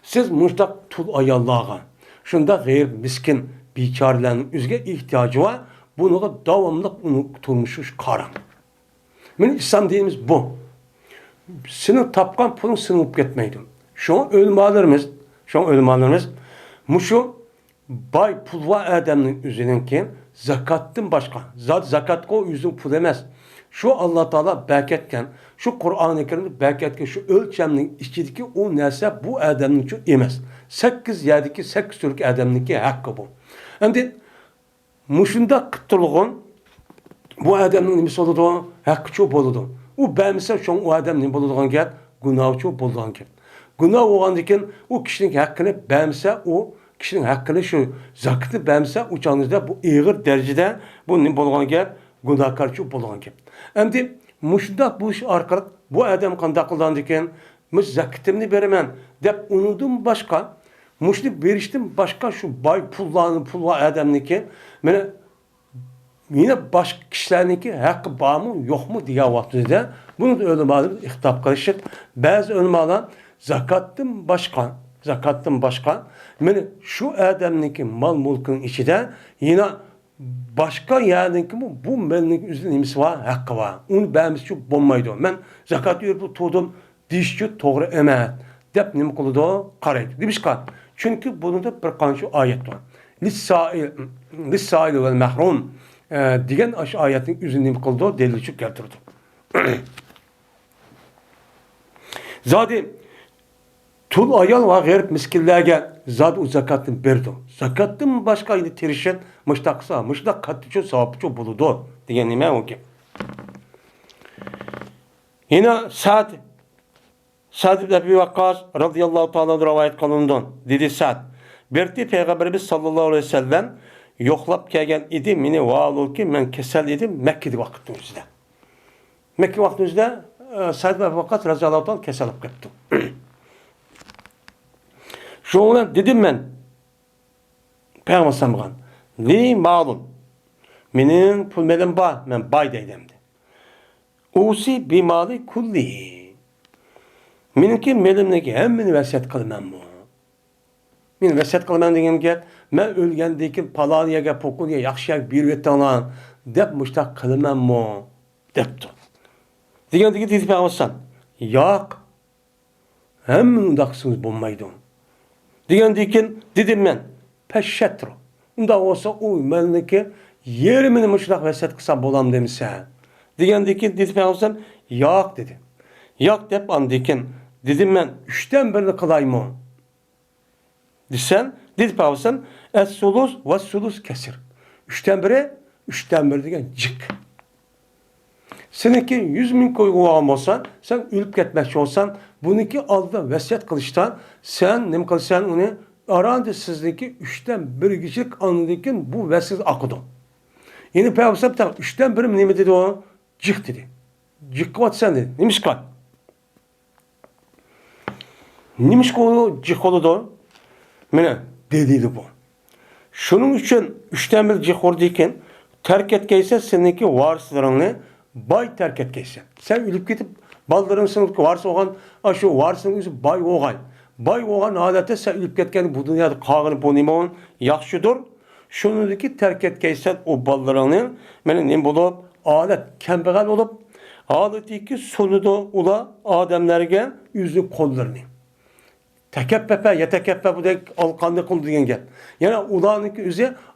Speaker 1: Siz mushundaq tul ayollarga, shunda g'ayr miskin bechoralarning o'ziga ehtiyoji var. Bunga davomli turmushi qarang. Men İslam dinimiz bu. Senin tapkan pulun sınıp ketmeydi. Şu ölümalarımız, muşu bay pul var adamın üzerinki zakattan başka. Zakat o yüzün pul emez. Şu Allah Teala berketken, şu Kur'an-ı Kerim'de berketken, şu ölçeminin içindeki o nerse bu adamın için emez. 8 yerdeki 8 Türk adamınki hakkı bu. Hem de muşunda kıttırlığın bu adamın nimesi oldu, hakkı çok oldu. O beğenmişse şu an o adam ne bulduğun gel, günahı çok bulduğun gel. Günah olandıkken o kişinin hakkını beğenmişse o kişinin hakkını şu zakatı beğenmişse uçağınızda bu ağır derecede bu ne bulduğun gel, günahkar çok bulduğun gel. Hem de muşunda bu iş arkalık bu adam kanda kullandıkken biz zakatımı veremem deyip unudum başka muşlu veriştim başka şu bay pullar adamınki bana yine başka kişilerinki hakkı var mı yok mu diye vaktinde bunu da ölümalar ihtap karışık. Bazı ölümalar zakattın başka yani şu adamınki mal mülkün içinde yine başka yerdeki bu malın üzerinde nimesi var hakkı var. Onu beğenmiş çok bulmaydı. Ben zakat yürüp tuttum dişçi doğru emet deyip nime kılıdı karaydı. Demiş ki çünkü bunun da bir kanşu ayet var. Lissail ve mahrum diyen aşı ayetin üzerinde kıldığı delilçik getirdi. Zaten tul ayal ve gayret miskinlerge zat o zakatını verdi. Zakatın başka yine terişen müştak katıcı savapçı buludu. Diyen nime o ki. Yine Sa'd ibn Abi Vakkas radıyallahu ta'ala rivayet kılındı. Dedi Sa'd. Berti Peygamberimiz sallallahu aleyhi ve sellem yoklap kelgen idi meni vaal ki men kesel idim Mekke'de vaktimizde. Mekke vaktimizde Sa'd ibn Abi Vakkas radıyallahu ta'ala kesel olup gitti. Şoğuna dedim ben Peygamber sallallahu li malun menin pul melim var men bay deydimdi. Usi bi mali kulli. Meniki melimdeki hemmini vesiyet kılmam bu. Men vesiyet kılmam degem gap men ölgendekin palaniyaga pokunya yaxshiyak berib alan deb mushtaq qilmam bu debdi. Degandagi dedi Peygamber yo'q. Hemmini undaqsınız bo'lmaydi. Degandekin dedim men peşşetro. Unda olsa o meniki yerimini mushtaq vesiyet qilsam bo'lam demisa. Degandekin dedi Peygamber yo'q dedi. Yo'q deb andekin dedim ben 3'ten birini kılayım. Desen, dedi Peygamber es-sulus ve sulus kesir. 3'ten biri degen cık. Seninki 100.000 koyguğun olsan, sen ölüp gitmekçi olsan, bununki aldı vesiyet kılıçtan, sen ne kılsan onu arandı sizdeki 3'ten 1 kişilik anladığın bu vesiyet akıdı. Yeni Peygamber 3'ten 1 mi dedi o? Cık dedi. Cık vat sen dedi. Neymiş kal? Neymiş kolu cık oldu? Mene dediydi bu. Şunun için 3'ten 1 cık oradayken terk etkeyse seninki varslarını bay terk etkeyse. Sen ölüp gidip baldırın sınıfı varsa oğan aşı varsın üzü bay oğan. Bay oğan adette sen ölüp ketken bu dünyada kağınıp oynayman yaxşıdır. Şunundaki terk etkeyse o baldırını mene ne bulup alet kembeğen olup aletiki sonu da ula ademlerge yüzü kollarını. Tekeppepe, yetekeppe bu da alkanlı kul diyen gel. Yani ulanık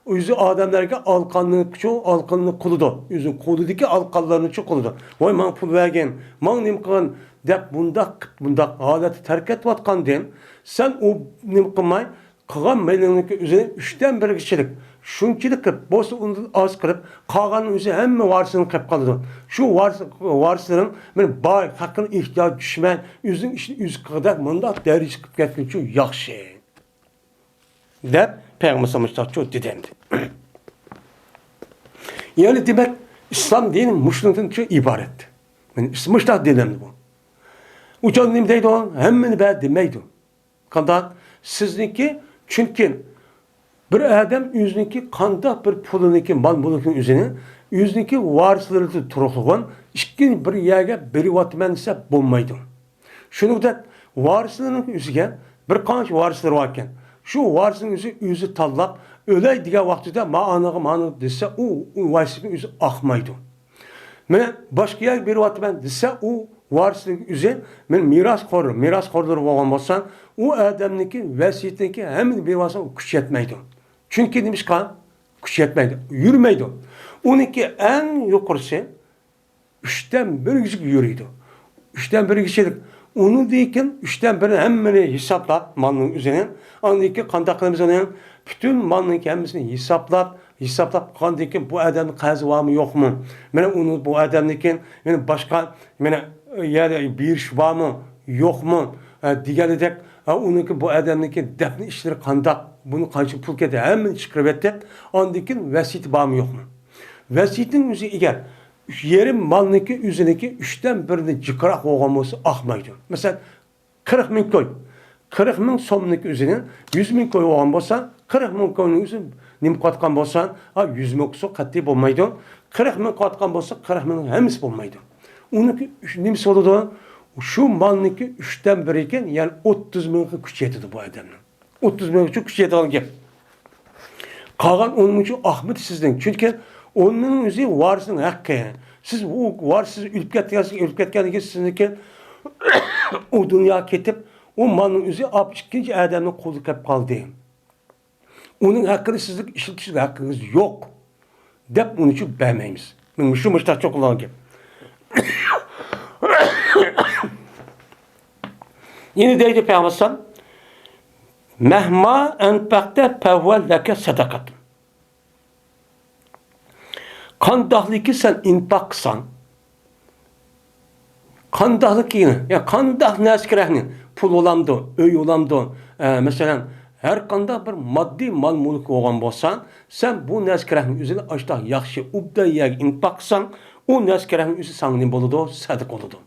Speaker 1: yüzü ademlerge alkanlık çoğu alkanlık kuludur. Yüzün kuludaki alkanlarını çoğu kuludur. Vay man pul vergen, man nimkan dep bundak aleti terk et vatkan den. Sen o nimkanmay kıgan meylindeki üzerine 3'ten 1 kişilik. Şunçilik kırıp, boş az kırıp, kağanın üzeri hem varsını kırıp kalıdır. Şu varsların benim bay hakkın ihtiyaç düşmeyen, yüzün işini yüz kadar mındak deri çıkıp getmek için yaxşı. Deyip, Peygamber sallallahu çok dedemdi. Yani demek, İslam dinin muşluktan çok ibaret. Yani muşluk dedemdi bu. Uçan demeydi o, hemmini ben demeydi. Qandaq sizniki çünkü bir adam o'ziniki qandaq bir puluniki, mal-mulkini o'zini o'ziniki varislarida turg'an ikki bir yerga beryapman desa bo'lmaydi. Shuningdek, varislarning o'ziga bir qancha varislar bor ekan. Shu varisning o'zi tanlab o'lay degan vaqtida ma'ani desa u varisning o'zi oqmaydi. Mana boshqa yerga beryapman desa u varisning o'zi men merosxo'rlar bo'lgan bo'lsam, u odamniki vasiyatniki hammani beryapsa kuch yetmaydi. Çünkü nimishqa kuch yetmaydi, yurmaydi. Uniki eng yuqorisi 3dan 1 yuriydi. 3dan 1 uni dekin 3dan 1 hammani hisoblab malning o'zini, andiki qanday qilamiz uni? Bütün malning hammasini hisoblab qanday bu odamning qarzi bormi yo'qmi? Mana uni bu odamniki meni boshqa mana yana berish bormi yo'qmi deganidek uniki bu odamniki dafn ishlari qanday bunu qancha pul ketdi hammani chiqarib etdi. Ondan keyin vasiyati bormi yo'qmi? Vasiyating o'zi agar yerim malniki o'ziniki 3dan 1ni jiqroq bo'lgan bo'lsa oqmaydi. Masalan, 40 ming koy. 40 ming so'mniki o'zini 100 ming koy bo'lgan bo'lsa, 40 ming koyning o'zi nima qotgan bo'lsa, 100 ming so'm qat'iy bo'lmaydi. 40 ming qotgan bo'lsa, 40 ming hammasi bo'lmaydi. Uniki nima bo'ladi? Shu malniki 3dan 1 ekan, ya'ni 30 mingga kuch yetadi bu odamning. 30 ming uchun kuch yetadigan gap. Qolgan 10 ming uchun ahmad sizning. Chunki onun o'zi varisning haqqi. Siz u varisiz o'lib ketganiga sizniki u dunyo ketib, u malning o'zi ikkinchi odamning qo'liga kelib qoldi. Uning haqqini sizlik ishlatishga haqqingiz yo'q deb uni uchun bermaymiz. Men shu mushtaqa cho'qilgan gap. Yine deydi Peygamber Mehma enfakte fevvel leke sadakat. Qandaqliki sen infaksan. Qandaqliki ya qandaq naskerahni pul olamdı, öy olamdı. Mesela her qandaq bir maddi mal mulk olgan bolsan, sen bu naskerahni o'zini açtaq yaxshi ubdayak infaksan, o naskerahni o'zi sangni boludu, sadık oludu.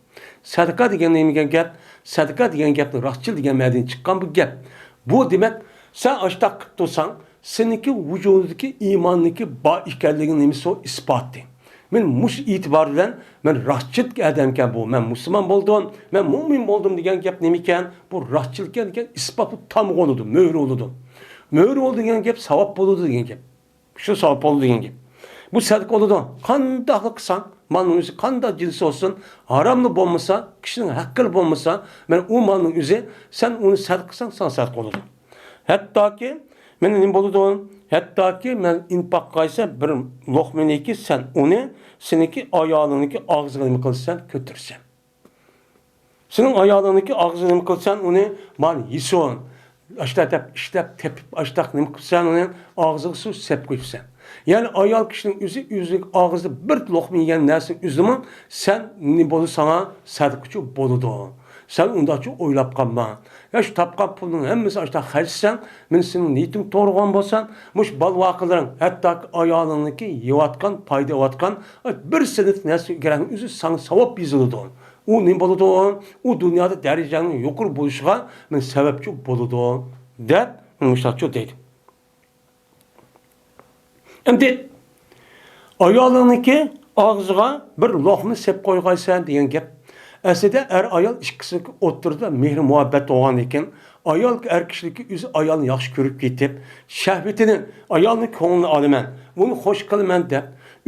Speaker 1: Sadaka degan nima gap? Sadaka degan gapni rostchil degan ma'nodan chiqqan bu gap. Bu demek sen açtaq qilib tursan, seniki vücudundaki imanniki ba ekanligini nimasi o isbotdi. Men mush e'tibor bilan men rostchilik odamkan bu, men musulmon bo'ldim, men mu'min bo'ldim degan gap nima ekan? Bu rostchilik degan isboti tam bo'ladi, mo'ri bo'ladi. Mo'ri bo'ldi degan gap savob bo'ladi degan gap. Shu savob bo'ladi degan gap. Bu sadaka bo'ladi. Qanday qilsan, malning o'zi qanday jinsi olsun, haromli bo'lmasa, kishining haqqi bo'lmasa, men u malning o'zi sen uni sadaka qilsan, sen sadaka bo'ladi. Hattoki men nima bo'ladi? Hattoki men infaq qilsa bir lo'qminiki sen uni seniki ayoliniki og'ziga nima qilsan, ko'tirsan. Sening ayoliniki og'ziga nima qilsan, uni man yeson. Ishlab tepib ashtaq nima qilsan, uni og'ziga suv sep qo'ysan. Yani ayol kishining o'zining og'zida bir lo'qma yegan narsa o'zimi sen nima bo'ldi sana sadaqachi bo'ladi. Sen undachi o'ylab qolma. Ya shu topgan pulning hammasi ashta xarjsan, men sening niyating to'g'ri bo'lsan, mush balvoqlaring, hatto ayolingniki yeyotgan, foyda olayotgan bir sinf narsa kerak o'zi sana savob yoziladi. U nima bo'ladi? U dunyoda darajaning yuqori bo'lishiga men sababchi bo'ladi deb mushtacho deydi. Endi ayolingniki og'ziga bir lo'qma sep qo'ygansan degan gap. Aslida ayol ikkisi o'tirdi, mehr muhabbat bo'lgan ekan, ayol erkishligi o'zi ayolni yaxshi ko'rib ketib, shahvatini ayolning ko'nglini olaman, uni xo'sh qilaman deb,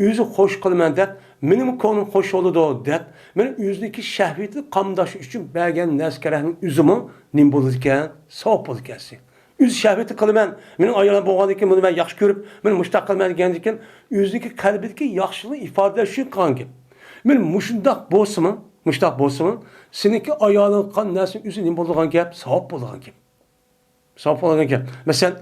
Speaker 1: o'zi xo'sh qilaman deb, mening ko'nglim xo'sh bo'ladi deb, men o'ziniki shahvatini qamdash uchun bergan naskarahning o'zimi nim bo'ladi ekan, savob bo'ladi ekan. O'zi shahvati qilaman, mening ayolim bo'lgan ekan, buni men yaxshi ko'rib, men mushtaq qilaman degan ekan, o'ziniki qalbidagi yaxshilik ifodalash uchun qilgan gap. Men mushundaq bo'lsimi? Mushtaq bo'lsin, seniki ayoling qan narsa o'zi nima bo'lgan gap, savob bo'lgan gap. Savob bo'lgan gap. Masalan,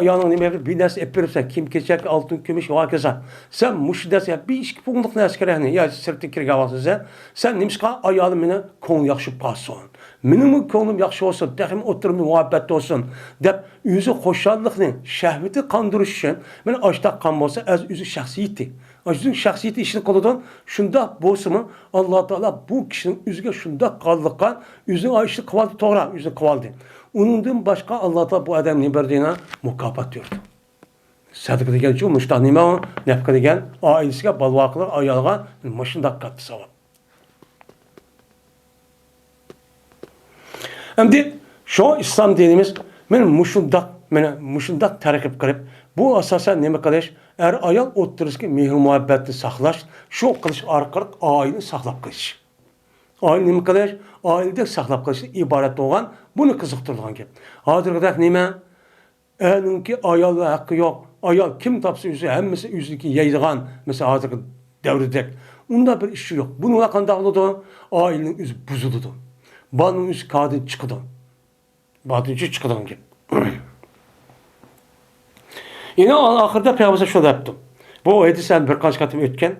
Speaker 1: ayoling nima bir narsa epiribsan, kim kechak oltin, kumush va kaza. Sen mushdasa bir ikki punlik narsa kerakni, yo sirtga kirgan bo'lsa, sen nimishqa ayolim meni ko'nglim yaxshi bo'lsin. Mening ko'nglim yaxshi bo'lsin, taxim o'tirib muhabbat olsin deb o'zi xo'shallikni, shahvati qondirish uchun men ashtaq qon bo'lsa, o'zi shaxsiyati Özünün şahsiyeti işini kılıdan şunda bolsunmu Allah Teala bu kişinin yüzüge şunda kallıkkan yüzün ayışlı kıvaldı toğra yüzün kıvaldı. Onundan başka Allah Teala bu adamın verdiğine mukafat diyordu. Sadık degan şu muşta nima o nafqa degan oilasiga balvoqlar ayolga mashunda katta savob. Endi şu İslam dinimiz men mushundaq tarqib qilib bu asosan nima qilish er ayol o'ttirishga mehr muhabbatni saqlash shu qilish orqali oilani saqlab qilish. Oil nima qilish oilada saqlab qilishdan iborat bo'lgan buni qiziqtiradigan gap. Hozirgidek nima Önünki ayol hakkı yok. Ayol kim tapsa yüzü hemmisi yüzüki yayılgan. Mesela hazırki devredek. Onda bir işi yok. Bununla kandağlıdı. Ailenin yüzü buzuludu. Balının yüzü kadın çıkıdı. Badınca çıkıdı. Yine ahırda Peygamber şöyle yaptım. Bu hadisen birkaç katım ötken.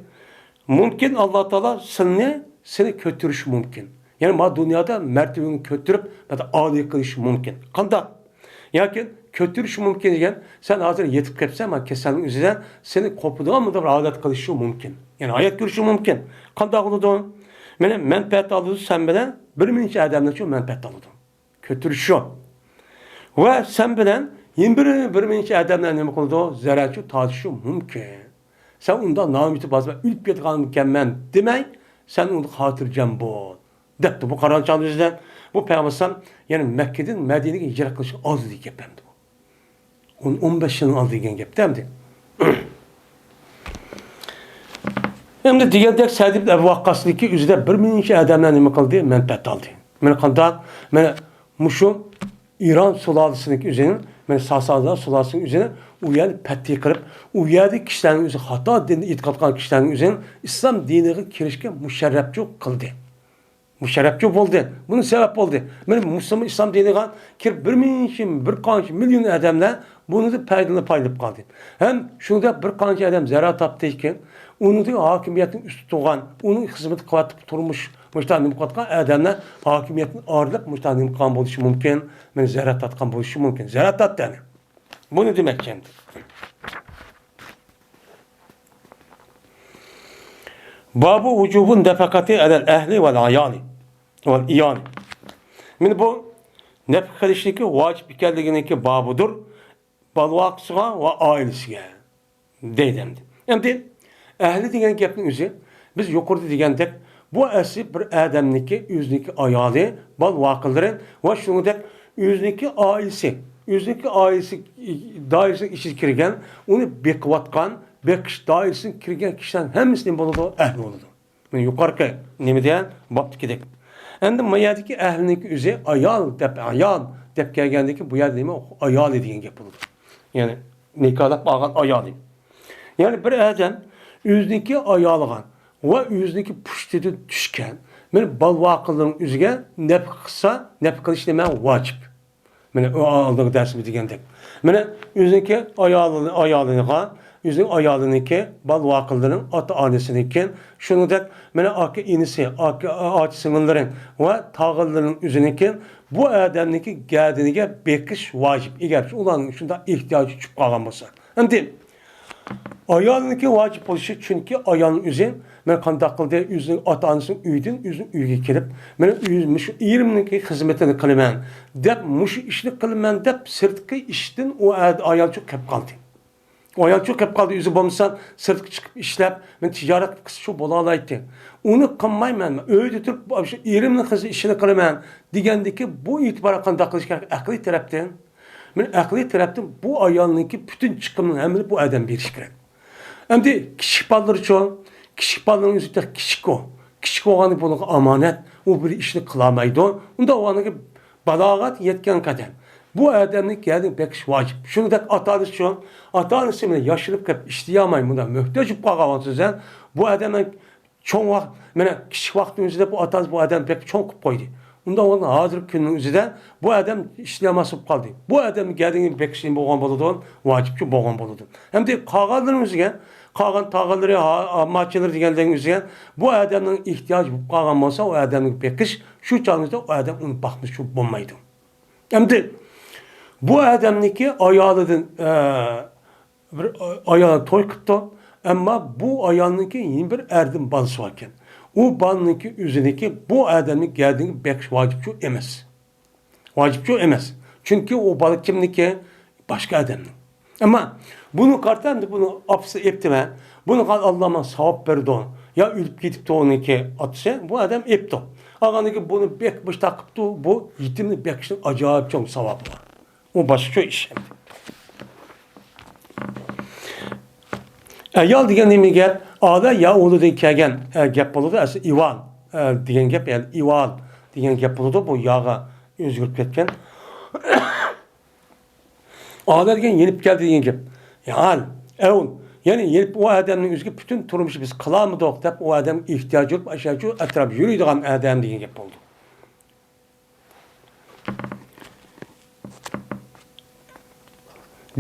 Speaker 1: Mümkün Allah Teala seni kötürüş mümkün. Yani ma dünyada mertebeni kötürüp âli kılış mümkün. Kanda. Yani kötürüş mümkün degen sen hazır yetip kepsen ama kesenin üzerinden seni kopuduğun mıdır adet kılışı mümkün. Yani hayat görüşü mümkün. Kanda oldu. Benim menfaat alıyordu sen bilen bir minci adamdan çok menfaat alıyordu. Kötürüş o. Ve sen bilen 21 minci adamdan ne oldu? Zerratçı tartışı mümkün. Sen ondan namiti bazı ülp yetkan mükemmel demek sen onu hatırlayacağım bu. Depti bu karançalı yüzden bu Peygamber yani Mekke'den Medine'ye hicret kılışı az diye yapamdı. 15 yılın aldığı gap değil mi? Hem de diğer Sa'd Ebu Vaqqas'daki yüzde bir minci adamlar nima qildi? Menfaat aldı. Meni qandaq, meni mushu İran sulalısındaki üzerine, meni Sasanlar sulalısının üzerine u yerni patih qilib, u yerda kishilarning o'zi xato dinda e'tiqod qilgan kishilarning o'zini islom diniga kirishga musharrafchi qildi. Musharrafchi bo'ldi. Buni sabab bo'ldi. Meni musulmon islom diniga kirib bir qancha million odamlar bunu da paylanıp kaldı. Hem şurada bir qancha adam zarar taptı ekan, onu da hakimiyetin üstü tuğan, onun hizmeti kılatıp durmuş, müştahidim katkan adamlar hakimiyetin ağırlık müştahidim kan buluşu mümkün, men zarar tatkan buluşu mümkün. Zarar tat yani. Bu ne demek şimdi? Babu vücubun defakati alel ehli vel ayali vel iyani. Men bu nefkadişteki vacip ikenliğindeki babudur. Balvaqsıga ve ailesiga deydimdi. Endi ehli degan gapning o'zi biz yuqorida degandek bu asli bir adamniki o'ziniki ayoli, balvaqilari va shuningdek o'ziniki ailesi doirasiga ichiga kirgan, uni beqivatgan, beqish doirasiga kirgan kishilar hammasini bo'ladi, ahli bo'ladi. Men yuqorqi nima degan bobnikidek. Endi bu yerdagi ahliniki o'zi ayol deb kelgandiki bu yerda nima ayoli degan gap bo'ladi. Yani nikahlab algan ayoli. Yani bir adam o'ziniki ayolgan va o'ziniki pushtida tushgan. Men balvoqilning o'ziga naf qilsa, naf qilish nima vojib. Mana o oldingi darsimiz degandek. Mana o'ziniki ayoliga, o'zining ayoliniki balvoqilning ota-onasiniki, shuningdek mana aka inisi, aka singillari va tog'illarning o'ziniki bu adamniki gadiniga bekish vojib. Agar ularning shunda ehtiyoji chiqib qolgan bo'lsa. Endi ayolniki vojib bo'lishi chunki ayolning o'zi men qanday qildi o'zining ota-onasining uyidan o'zining uyiga kelib, men shu erimniki xizmatini qilaman deb, mushu ishni qilaman deb sirtqi ishdan o ayol cho'q kelib qoldi. Ayol cho'q kelib qoldi, o'zi bo'lmasa sirtga chiqib ishlab, men tijorat qilsa shu bo'la oladi. Uni qilmayman, uyda turib shu erimning qizi ishini qilaman degandiki bu e'tibor qanday qilish kerak aqliy tarafdan. Men aqliy tarafdan bu ayolniki butun chiqimini hamma bu odam berish kerak. Endi kichik bolalar uchun kichik bolaning o'zi kichik bo'lgani bo'lgan omonat, u bir ishni qila olmaydi. Unda ularga balog'at yetgan qadar bu odamning kelin bekish vojib. Shuningdek ota-onasi uchun ota-onasi bilan yashirib kelib ishlay olmay, bunda muhtoj bo'lib qolgan sizlar bu odamning cho'ng vaqt, mana kichik vaqtning o'zida bu otasi bu odam bek cho'ng qilib qo'ydi. Unda onun hozirgi kunning o'zida bu odam ishlamas bo'lib qoldi. Bu odam kelin bekishni bo'lgan bo'ladi, vojibchi bo'lgan bo'ladi. Hamda qolganlarning o'ziga qolgan tog'ilari, ammachilar deganlarning o'ziga bu odamning ehtiyoji bo'lib qolgan bo'lsa, o odamning bekish shu chog'da o odam uni baxtli bo'lmaydi. Hamda bu odamniki ayolidan bir ayol to'y qildi, Ama bu ayağındaki yeni bir erdim balsı varken. O balındaki üzerindeki bu adamın geldiğini pek vacipçi emez. Vacipçi emez. Çünkü o balık kimdeki? Başka adamın. Ama bunu kartandı bunu apsı eptime. Bunu Allah'ıma sevap verdi onu. Ya ülüp gidip de onu ki atsa bu adam epti. Ağandaki bunu bekmiş takıptı bu yitimli bekişin acayip çok sevabı var. O başka iş. Ayal degan nima gap? Ada ya o'lida kelgan gap bo'ladi. Asli ival degan gap, ya'ni ival degan gap bo'ladi. Bu yog'i o'zgarib ketgan. Ada degan yenib keldi degan gap. Yani yenib o adamning o'ziga butun turmushi biz qilamidik deb o adam ehtiyoji yo'q, ashuncha atrof yuradigan adam degan gap bo'ldi.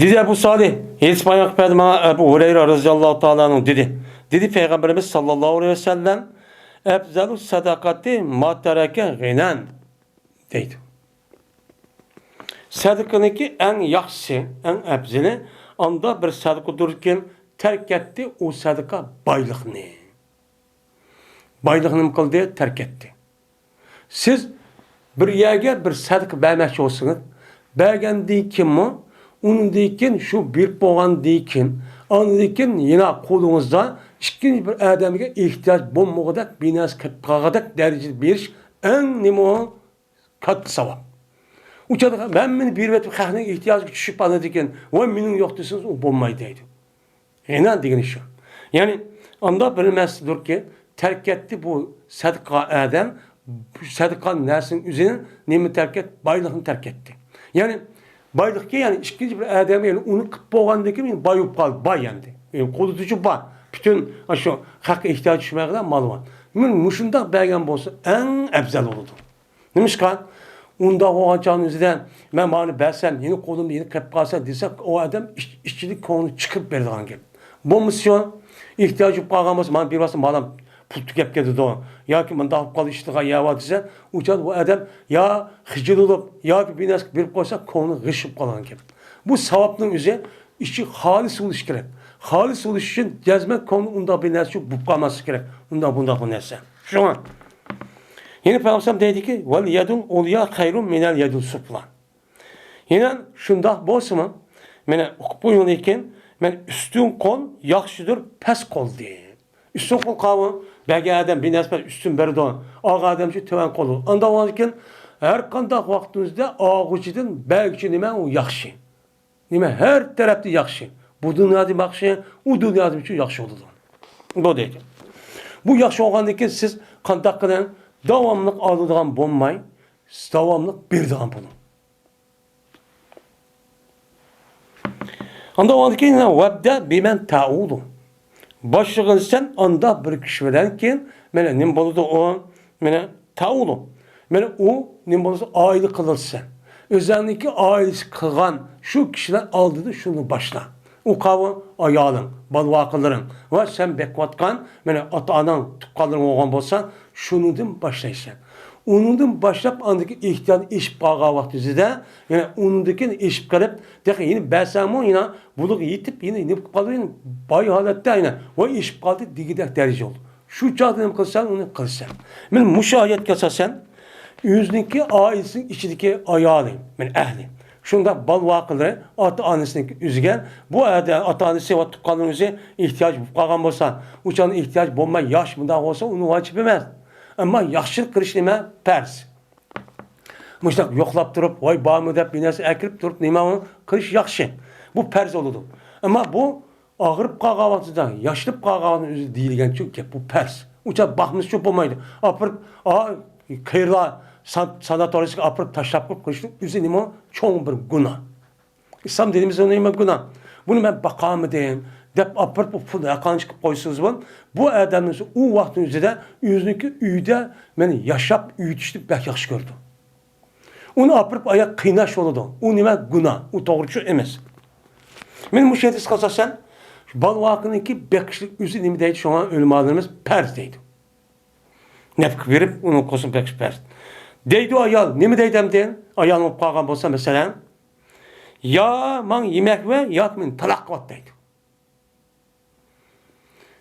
Speaker 1: Dedi Ebu Salih, Hadis bayan kıpırdı Ebu Hureyre radıyallahu ta'ala'nın dedi. Dedi Peygamberimiz sallallahu aleyhi ve sellem Ebzelu sadakati ma tereke ginen deydi. Sadakanınki en yaxşısı, en ebzeli anda bir sadaka dururken terk etti o sadaka baylıqını. Baylıqını mı kıldı? Terk etti. Siz bir yerge bir sadaka vermekçi olsunuz. Bergen değil kim mi? Onun deyken şu bir boğan deyken, onu deyken yine kolunuzda ikinci bir adamga ihtiyaç bulmağıdak, binas kağıdak derece bir en nimo kat savab. Uçadık ben beni bir vetim kahne ihtiyaç düşüp bana deyken o benim yok diyorsunuz o bulmayı deydi. İnan deyken şu. Yani onda bilmezdir ki terk etti bu sadaka adam, sadakanın nersinin üzerine nemi terk et, baylığını terk etti. Yani baylık ki yani ikinci bir adam yani onu kıp boğandaki mi bayıp kaldı, bay yani. Kodutucu bay. Bütün şu hak ihtiyaç düşmeye kadar mal var. Muşunda belgen olsa en ebzel olurdu. Demiş ki onda o açağın üzerinden ben bana bersem yeni kolumda yeni kıp kalsa desek o adam işçilik konu çıkıp verdi hangi. Bu misyon ihtiyacı bağlaması bana bir vasıta malam pul tükep geldi doğru. Ya ki ben daha kalı iştiga ya var dese uçan bu adam ya hıcıl olup ya bir nas bir koysa konu gışıp kalan gibi. Bu sevapның üzerine işi halis oluş gerek. Halis oluş için cezmek konu onda bir nas bu kalması gerek. Ondan bunda bu neyse. Şu an. Yine Peygamber dedi ki vel yedun ulya hayrun minel yedul sufla. Yine şunda bolsa mı? Mene okup buyururken men üstün kol yaxşıdır pes kol diye. Üstün kol kavı belki adam bir nesbet üstün berdi o. Ağa adam şu töven kolu. Anda olurken her kandak vaktinizde ağucudan belki nime o yaxşı. Nime her tarafta yaxşı. Bu dünyada yaxşı, o dünyada için yaxşı oldu. Bu dedi. Bu yaxşı olgandaki siz kantakdan davamlıq alıdığan bulmay, davamlıq birdiğan bulun. Anda olurken vebde bimen ta'udu. Başlığın sen anda bir kişi verenken mene nim boludu o mene taulu. Mene o nim boludu aile kılırsa. Özellikle ailesi kılgan şu kişiler aldığı şunu başla. O kavı ayalın, balvakıların ve sen bekvatkan mene ata-anan tıpkalların oğan bolsa şunu dim başlaysan. Onundan başlap andaki ihtiyaç iş bağa vaktizde yani onundaki iş kalıp de yine besamon yine buluk yitip yine ne kalıyor bay halette yine o iş kaldı digide derece oldu. Şu çağdan kılsan onu kılsan. Ben müşahit kesasen yüzdeki ailesinin içindeki ayağıyım ben ehli. Şunda bal vakıları ata-annesinin üzgen bu ata-annesi ve tıpkalının üzerine ihtiyaç kalan olsa uçanın ihtiyaç bulma yaş bunda olsa onu vacip etmez. Ama yaxşılık kılış nime? Pers. Müştak yoklap durup, vay bağımı deyip, binesi ekirip durup, nime onu kılış yaxşı. Bu pers oldu. Ama bu ağırıp kağavatıdan, yaşlıp kağavatının üzü değilgen çünkü bu pers. Uçak bakmış çok olmaydı. Apırıp, kıyırla, sanatorisi apırıp taşlap kılıştık, üzü nime o çoğun bir günah. İslam dediğimiz o nime günah. Bunu ben bakamı diyeyim. Dep apırt bu pul yakan çıkıp koysunuz bunu. Bu adamın o vaktin üzerinde yüzündeki üyde beni yaşap üyütüştük belki yaxşı gördü. Onu apırıp ayak kıynaş oldu. O nime günah. O doğrucu emez. Benim müşahidis kasasen bal vakındaki bekişlik yüzü nime deydi şu an ölüm adamımız pers deydi. Nefk verip onun kosun bekiş pers. Deydi o ayal. Nime deydem deyin. Ayalın olup kalkan olsa mesela ya man yemek ve yat min talak vat deydi.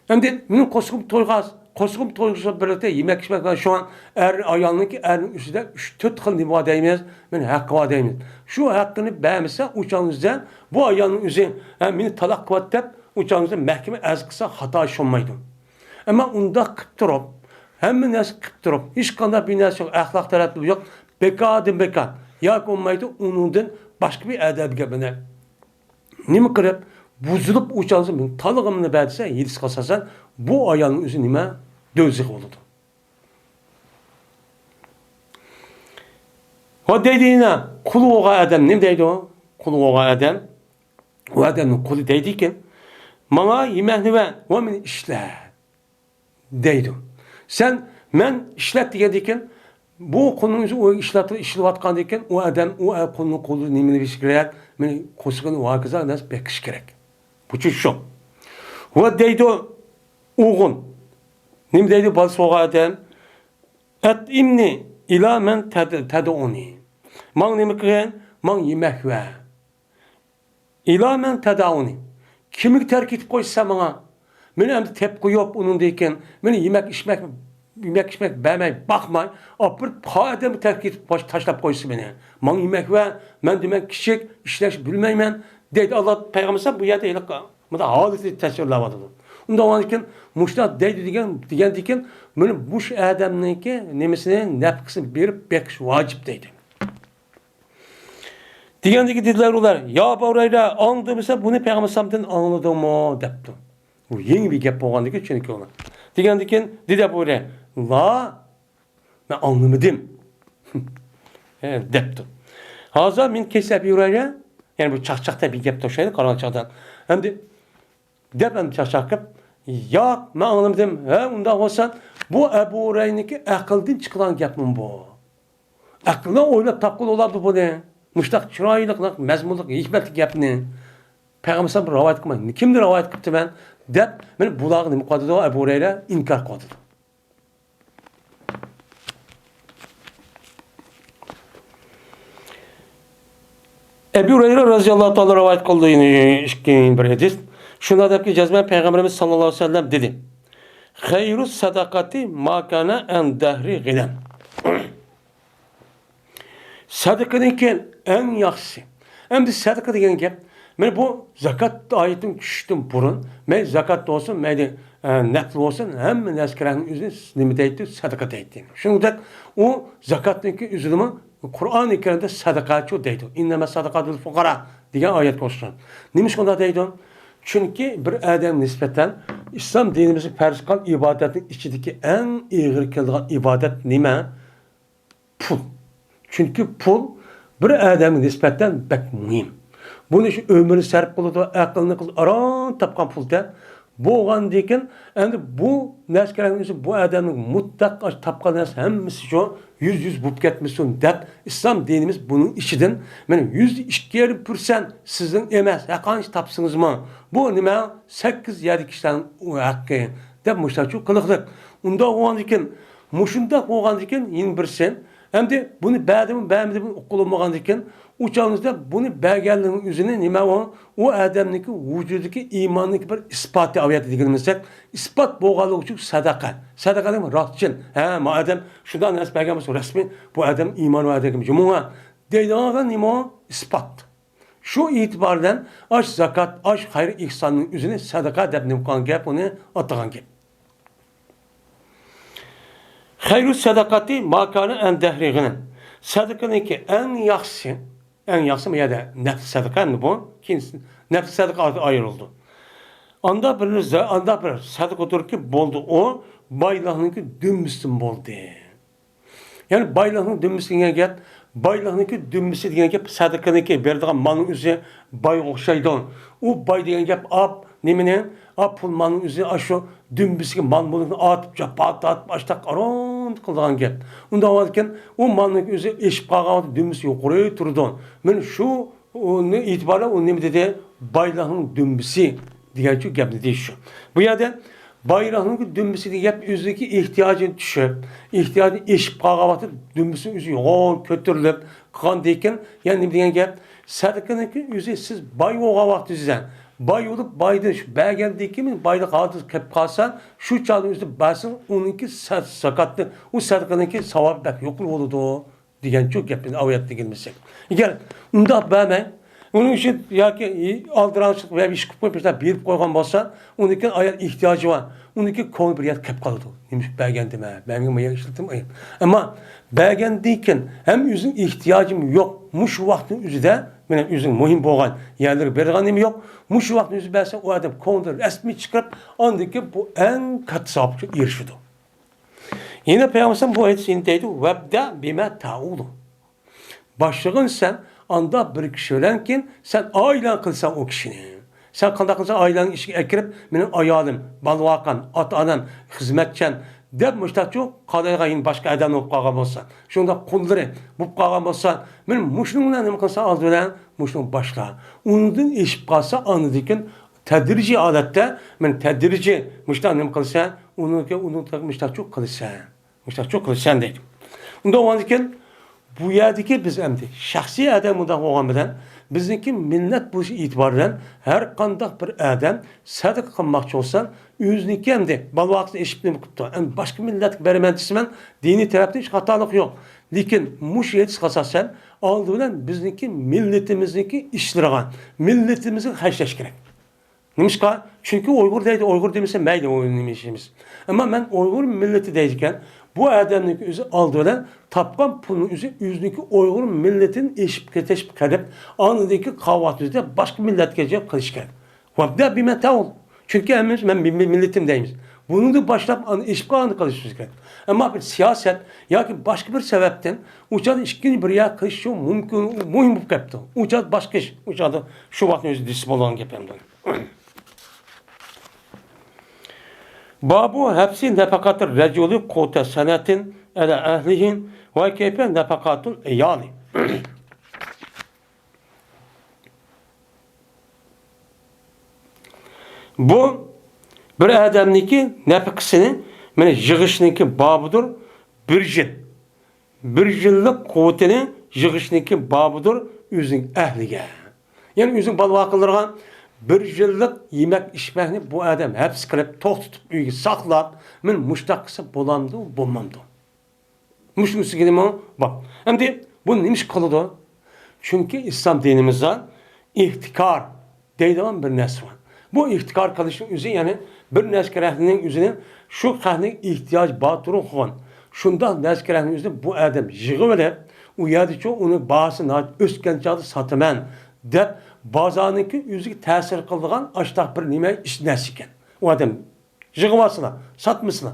Speaker 1: Endi benim koşkum toygaz. Koşkum toygazla birlikte yemek içmek şu an ayolniki erning üstüde 3-4 xil nima deymiz. Men haqqı deymiz. Şu haqqını beğenmese uçağınızda bu ayolning o'zi meni talaq qilyapti deb uçağınızda mahkeme az qilsa xato ishonmaydi. Ama unda qilib turib, hamma narsa qilib turib, hech qanday bir narsa yo'q, axloq tarafi yo'q, bekodan bekor. Yoki bo'lmaydi, undan boshqa bir adabga bina. Nima qilib buzilib uçağınızda men talaqimni berdisa, yedis qasasan, bu ayolning o'zi nima do'zax bo'ladi. O dediğine kulu oğa adam ne deydi o? Kulu oğa adam. O adamın kulu deydi ki bana yemekni ver, o beni işle deydi. Sen men işlet diyedikken bu konunun o işlevatkan deyken o adam o konunun kulu nemini bir şekilde beni koşukunu o arkadaşlar nasıl bekliş gerek. Bu şu. O deydi oğun. Ne deydi bazı oğa adam? Et imni İla men ted'uni. Man nima qilgan? Man yemek ver. İla men ted'uni. Kimlik terk etib qo'ysa menga, meni endi tep qo'yib uning deyken, meni yemek içmek bermay, bakmay, apır qadam terk etib tashlab qo'ysa meni. Man yemek ver, men demek kichik, ishlash bilmayman, deydi Allah payg'ambar bu yerda eliq. Bunda holatni tasvirlab unda onkin muşta deydi degan meni mush adamniki nemisini nafqisini berib beqish vacip deydi. Degandiki dediler ular, ya Borayra anladımsa bunu Peygamber Sam'dan anladımı depti. Bu yeni bir gap bo'lgandiki chunki ona. Degandiki dedi Borayra, la ben anlamadım. Depti. Hazır men kesep yurayra, yani bu çaqchaqda bir gap to'shaydi qaranchaqdan. Endi deb ham chaqchaqib yok, men anlamadim. Ha, unda olsa bu Abu Hurayra'niki aqldan chiqqan gapmi bu? Aqldan o'ylab topqil bo'ladi buni. Mushtaq chiroyliq, mazmunliq, hikmatli gapni Payg'ambar sallallohu alayhi rivoyat qilmaydi. Kimdir rivoyat qilibdi men deb, men bularni nima qildi Abu Hurayra inkor qildi. Abu Hurayra radhiyallohu ta'ala rivoyat qildi bir hadis. Shunda debki jazman Payg'ambarimiz sallallohu alayhi vasallam dedi. Xayrus sadaqati ma kana an dahri ghilam. Sadaqaninki en yaxshisi. Endi sadaqa degan gap, men bu zakat oyatining tushishdan burun, men zakat olsun, mayli nafl olsun, hamma narsalarning o'zi nima deydi? Sadaqa deydi. Shuningdek, u zakatninki o'zini Qur'oni Karimda sadaqachi deydi. Innama sadaqatul fuqara degan oyat qo'shgan. Nima shunda deydi? Chunki bir odam nisbatan islom dinimizga farz qilgan ibodatning ichidagi eng og'ir kelgan ibodat nima? Pul. Çünkü pul bir adamın nispeten pek mühim. Bunu şu ömrünü sarf kılıdı, aklını kılıdı, aran tapkan pulda. Bu olan deyken, yani bu neskelerimizi bu adamın mutlak tapkan nes hemmisi şu yüz bulup ketmişsin dep, İslam dinimiz bunun işidir. Yani 102% sizin emez, yakanç tapsınız mı? Bu nime 8-7 kişilerin hakkı dep müştaçı kılıqdık. Onda olan deyken, muşunda olan deyken 21%. Hem de bunu beğenmedi bunu okulamagan diken uçağınızda bunu belgelinin üzerine nime o adamniki vücudaki imanlık bir ispatı aviyatı diyelimizsek ispat boğalığı için sadaka. Sadaka değil mi? Rahatçın. Ma adam şundan nasıl belgelmesi resmi bu adam iman ve adamı cumhur'a deydiğinden nime ispat. Şu itibardan aş zakat, aş hayır ihsanının üzerine sadaka deyip nimkan gap onu atagan gap. Hayru sadakati makane en dehriginin. Sadakanınki en yaxşı mı ya da nefs sadaka mı bu? Nefs sadaka ayrıldı. Anda bir sadaka otur ki boldu o baylahınki dümmüsün boldu. Yani baylahının dümmüsün gel, baylahınki dümmüsü diyen gap sadakanınki verdiğin malın üzeri bay okşaydı. O bay diyen gap nemine pul malın üzeri aşağı dümbüsü mal bulunu atıp atıp açtak aran kılgan gap. Unda varken o malın üzeri eşip kalgan dümbüsü yukarı turdu. Men şu itibarla o nemi dedi baylahın dümbüsü diyen şu gap dedi şu. Bu yerde bayrağının dümbüsü diye gap üzerindeki ihtiyacını düşüp, ihtiyacını eşip kalgan dümbüsü üzeri yoğun kötürülüp kan deyken yani ne diyen gap sadakanınki üzeri siz bay oğa vakti sizden. Bay olup baydı şu belgendeki mi baylık adı kep kalsa şu çağın üstü basın onunki sakatlı o sadakadaki savab bak yokul oldu o diyen çok yapın avyatta gelmesek. Gel unda ben onun için ya ki aldırançlık veya iş kupma bir koygan bolsa onunki ayet ihtiyacı var. Onunki konu bir yer kep kaldı. Demiş belgendime. Ben maya işletim ayım. Ama belgendiyken hem yüzün ihtiyacım yok. Muş vaktin üzüde benim yüzün mühim boğan yerleri berganim yok. Muş vaktin üzü belse o adam konuda resmi çıkarıp andaki bu en katı sapçı irşidu. Yine Peygamber bu ayet deydi. Vebda bime ta'ulu. Başlığın sen anda bir kişi ölenken sen ailen kılsan o kişinin. Sen kanda kılsan ailenin işi ekirip benim ayalım, balvakan, at anam, hizmetçen dep müştakçı kadayğayın başka adam olup kalgan olsa. Şunda kulları bu kalgan olsa benim muşnumla ne kılsa aldı ölen muşnum başla. Ondan işip kalsa anladıkken tedrici adette ben tedrici müştak ne kılsa onu müştakçı kılsa. Müştakçı kılsa dedim. Onda o anladıkken bu yerdeki biz emdi. Şahsi adamında olan bilen bizimki millet bu itibarıyla her kandak bir adam sadık kılmakçı olsan yüzünki emdi. Balvaqtı eşitliğini kuttu. Yani başka millet veremendisimen dini tarafta hiç hatalık yok. Lakin muş yetiş kasasen aldığından bizimki milletimizdeki işlerigan. Milletimizin haşleş gerek. Nimişka? Çünkü Uygur deydi. Uygur demişse meyli oyunlamışımız. Ama ben Uygur milleti deyken bu adamın üzü aldığından tapkan pulun yüzündeki Uygur milletin eşip teşvik edip anındaki kahvaltı üzerinde başka millet gelecek kılıç gerek. Vabda bir meta ol. Çünkü ben milletim deyimiz. Bunu da başlayıp eşip anı kılıç gerek. Ama bir siyaset ya ki başka bir sebepten uçağı işkin bir yer kılıç şu mümkün mühim bu kaptı. Uçağı başka iş. Uçağı şu vaktin özü disiplin olan yapayım. Babu hepsi nefakatır reculi kote senetin ele ehlihin ve keyfe nefakatul eyali. Bu bir adamniki nefakasını yani yığışniki babudur bir yıl. Bir yıllık kuvvetini yığışniki babudur üzün ehlige. Yani üzün balvakılırgan bir yıllık yemek içmekni bu adam hepsi kılıp tok tutup uygu saklap men muştakısı bolamdı bulmamdı. Muşmusu gidip bak. Hem de bu neymiş kılıdı? Çünkü İslam dinimizde ihtikar deydiğim bir nes var. Bu ihtikar kalışın üzü yani bir neskerehinin üzerine şu kahne ihtiyaç batırı olan şundan neskerehinin üzerine bu adam yığı verip uyadıcı onu bağısına üstken çadı satımen dep bazanınki yüzüge tesir kıldığan açtaq bir nime iş nesiken. O adam yığımasına, satmasına.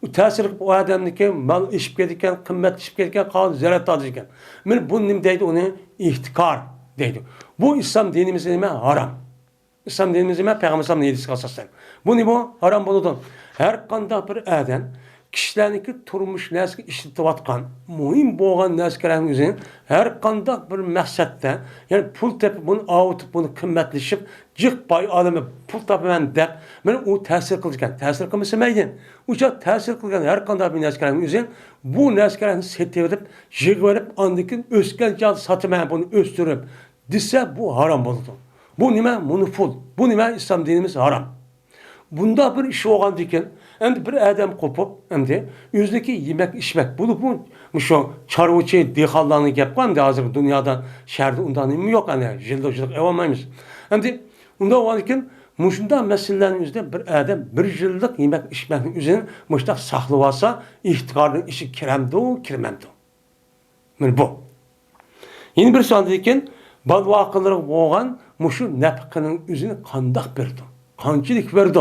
Speaker 1: O tesir o adamniki mal işip gedikken, kımmet işip gedikken, kalan zeret alıcıken. Men bu nim deydi onu ihtikar deydi. Bu İslam dinimizin nime haram. İslam dinimizin nime Peygamber sallallahu aleyhi ve sellem. Bu nime haram buludu. Her kanda bir adam kişilerdeki turmuş neski işletip atkan, mühim boğan neskerenin üzerine her kandak bir məqsəddə, yani pul tepip bunu avutup bunu kımmetleşip, cık pay adamı pul tapı ben dep, ben o təsir kılırken, təsir kılması meydin. Uçak təsir kılırken her kandak bir neskerenin üzerine bu neskerenin seteverip, jıg verip, andikin ösken cadı satımaya bunu östürüp, disse bu haram oldu. Bu nime munuful, bu nime İslam dinimiz haram. Bunda bir iş olan diken, hem de bir adam kopup, hem de yüzdeki yemek içmek. Bunu şu çarvıçı dehallarını yapkan da hazır dünyada şerde undanımı yok. Hani jildocılık evamaymış. Hem de bunda olan diken, muşunda meselelerin yüzde bir adam bir yıllık yemek içmenin üzerine muşta saklı varsa ihtikarın işi kiremdi o, kirmemdi. Yani bu. Yeni bir soru diken, badvakıları olan muşu nefkının üzerine kandak verdi. Kancılık verdi.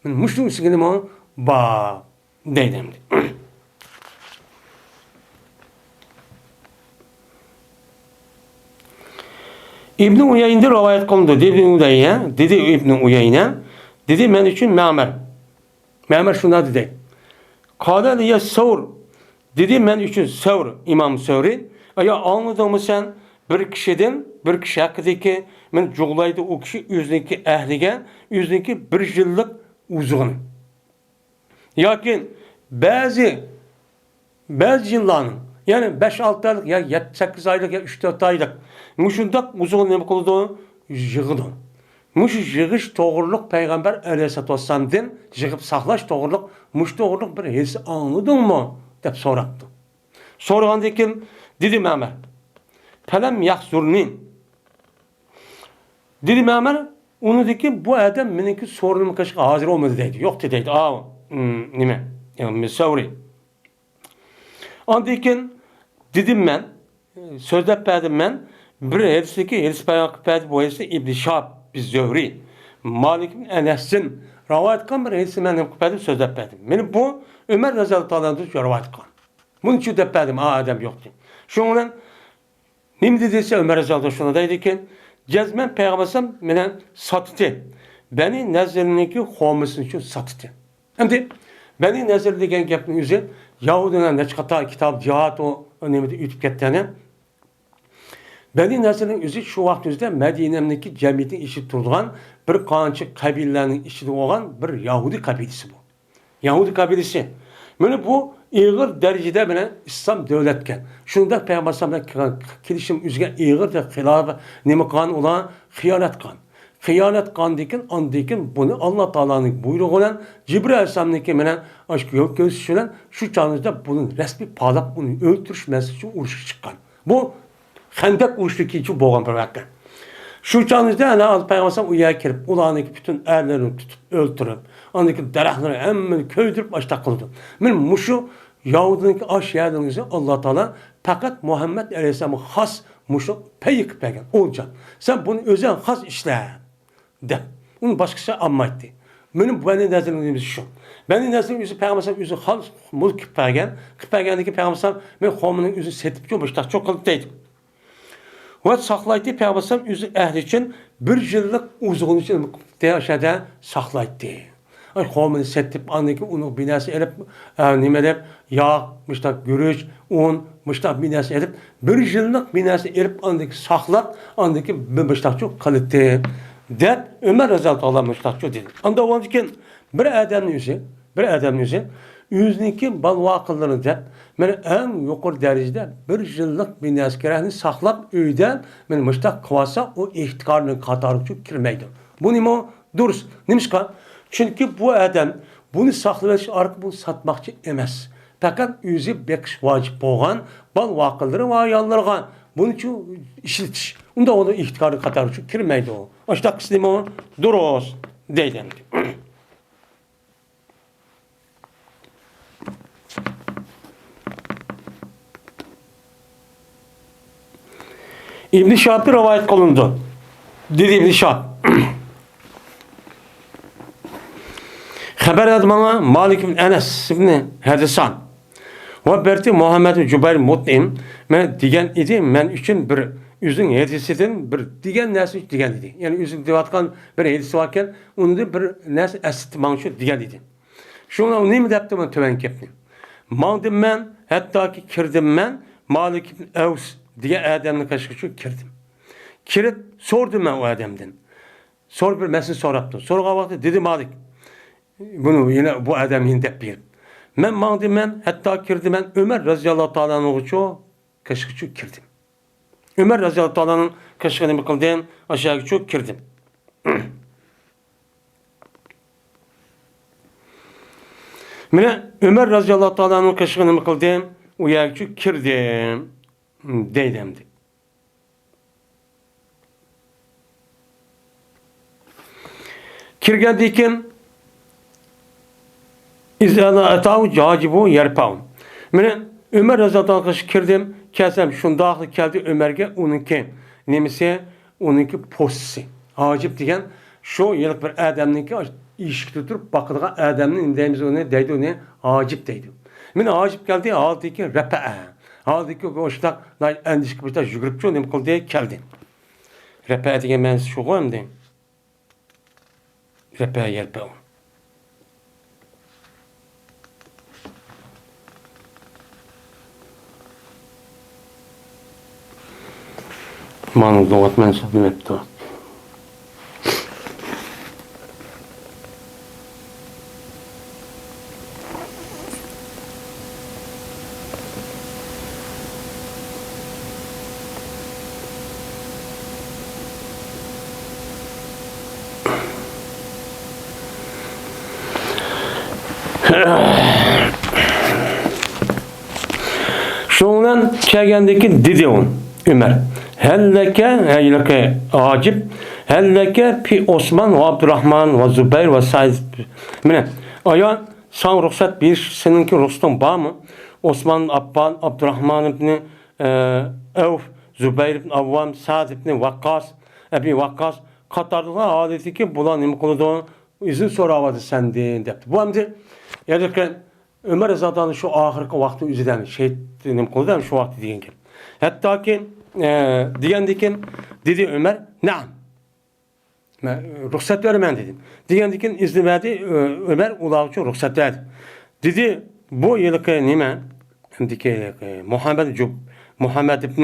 Speaker 1: Muşluğun üstüne ama ba deydim. İbn Uyeyne rivayet kılındı. Dedi İbn Uyeyne, dedi men için Ma'mer. Ma'mer şuna dedi. Kâle liye Savr. Dedi men için Savr, İmam Savri. Ya anladın sen bir kişiden, bir kişi hakkındaki men cuglaydı o kişi yüzdeki ehlige, yüzdeki bir yıllık uzun. Lakin bazı yılların yani 5-6 aylık ya 7-8 aylık ya 3-4 aylık muşundak uzun ne kıldı yığdı. Muş yığış doğruluk Peygamber Aleyhisselatü Vesselam'dan yığıp saklaş doğruluk, muş doğruluk bir hesi anladın mı? Dep sorattı. Sorğandan keyin dedi Ömer. Felem yahzurnin. Dedi Ömer, onu dedi ki bu adam meniki sorunum kaşık hazır olmadı dedi. Yok dedi. Nime? Yani sorry. Ondan keyin dedim ben, sözlep verdim ben, bir hadisdeki hadis peygamber bu hadisi İbn Şahab biz Zöhri Malik bin Enes'in rivayet kılan bir hadisi ben verdim sözlep verdim. Benim bu Ömer radıyallahu anh'dan rivayet kılan. Bunun için de verdim adam yoktu. Şundan neyim dediyse Ömer radıyallahu anh şuna dedi ki cezmen peygambersem beni sattı. Beni nezirindeki homusun için sattı. Şimdi beni nezir degen gapning o'zi Yahudining nechqata kitob jihad o nimada yutib ketgani. Beni Nazirning o'zi shu vaqt o'zida Madinamdagi jamiyatning ishib turgan bir qancha qabilalarning ichida bo'lgan bir Yahudi qabilasi bu. Yahudi qabilasi. Mana bu ig'ir darajada bilan islom davlatgan. Shunda payg'ambar bilan kelishim o'ziga ig'ir deb xilof nima qilgan ular xiyonat qilgan. Xiyonat qilgandan ondan buni Alloh taolaning buyrug'i bilan Jibril alayhisolamniki bilan oshku yo'l ko'rsatish bilan shu chog'da buni rasmiy palab uni o'ltirish masalasi urushga chiqqan. Bu Xandak urushidagi için bo'lgan bir voqea. Shu chog'da ana payg'ambar u yerga kirib, ularning butun erlarini tutib o'ltirib, ondaki daraxtlarni hammani ko'ydirib boshqa qildi. Men mushu Yahudiniki osh yerdingiz Alloh taolo faqat Muhammad alayhisolamga xos mushu payqib bergan. O'lchan. Sen bunu o'zing xos ishla. De. Uni boshqacha olmaydi. Benim beni nazarımız şu. Beni nazarım yüzü peygamber yüzü xos mulk qilib bergandiki peygamber men qavmining yüzü setib jo'bishda çok qilib deydi. Ve saklaydı peygamber yüzü ehli için bir yıllık uzun için yaşadı saklaydı. Ay qavmini setib andaki onu binası elip nimelep yağ, müştak gürüç, un, müştak binası elip bir yıllık binası elip andaki saklap andaki bir müştak çok kalıttı. Dep Ömer radıyallahu anh müştakçı dedi. Anda onun için bir adamın yüzü yüzniki bal vakıllarını dep men en yukarı derecede bir yıllık bir askerini saklap öyden men müştak kıvasa o ihtikarının katarı kirmeydi. Bu nimo duruz. Nimişka? Çünkü bu adam bunu saklamış arka bunu satmakçı emez. Fakat yüzü bekiş vacip boğan bal vakılları ve ayarlargan. Bunun için işletiş. Onda onu ihtikarı katarı kirmeydi o. Aşta kısmı o duruz deyden. İbn-i Şahab'da rivayet kılındı. Dedi İbn-i Şahab. Haber edin bana Malik bin Enes ibn Hadisan. Ve berti Muhammed Cübeyr Mut'im men digen idi men üçün bir üzün hadisinden bir digen nesi digen idi. Yani üzün devatkan bir hadisi varken onu da bir nesi esitman şu digen idi. Şuna ne mi depti ben töven kepni. Mandım men hatta ki kirdim men Malik bin Evs diye adamın kaşıkçı kirdim. Kirip sordum ben o adamdan. Sor bir mesin soraptı. Sorga vakti dedi Malik. Bunu yine bu adam hindep bir. Men mandım men hatta kirdim ben Ömer radıyallahu ta'ala'nın oğuçu kaşıkçı kirdim. Ömer radıyallahu ta'ala'nın kaşıkını mıkıldım aşağı çok kirdim. Mine Ömer radıyallahu ta'ala'nın kaşıkını mıkıldım uyağı çok kirdim. Deydemdi. Kirgendiyken İzlana atav cacibu yerpav. Mene Ömer radıyallahu anh kirdim. Kesem şundaqlı geldi Ömer'ge onunki nemisi onunki posti. Acip degen şu yıllık bir adamınki işik tutup bakılgan adamın indemiz onu deydi onu acip deydi. Mene acip geldi aldiki repe'e. Aldiki o şudak endişik bir de yügrüp şu nem kıldı geldi. Repe'e degen ben şu koyum deyim. Repe'e yerpav. Manu doğat mensup bilmekte. Şundan kelgendeki dedi on Ömer. Helleke acip helleke pi Osman ve Abdurrahman ve Zübeyir ve Said. Mine aya san ruhsat bir seninki ruhsatın var mı? Osman Abban Abdurrahman ibn Evf Zübeyir ibn Avvam Sa'd ibn Vakkas Ebi Vakkas Katarlılar adeti ki bulan nima qildi izin so'ravadı senden debdi. Bu hamdi yani Ömer Rızadan şu ahirki vakti üzüden şehit nima qildi şu vakti degan gap. Hatta ki degandikin dedi Ömer "Naam." Ruhsat vermen dedim. Degandikin izni verdi Ömer ular uchun ruhsat verdi. Dedi bu yilki nima? Hamdiki Muhammed ibn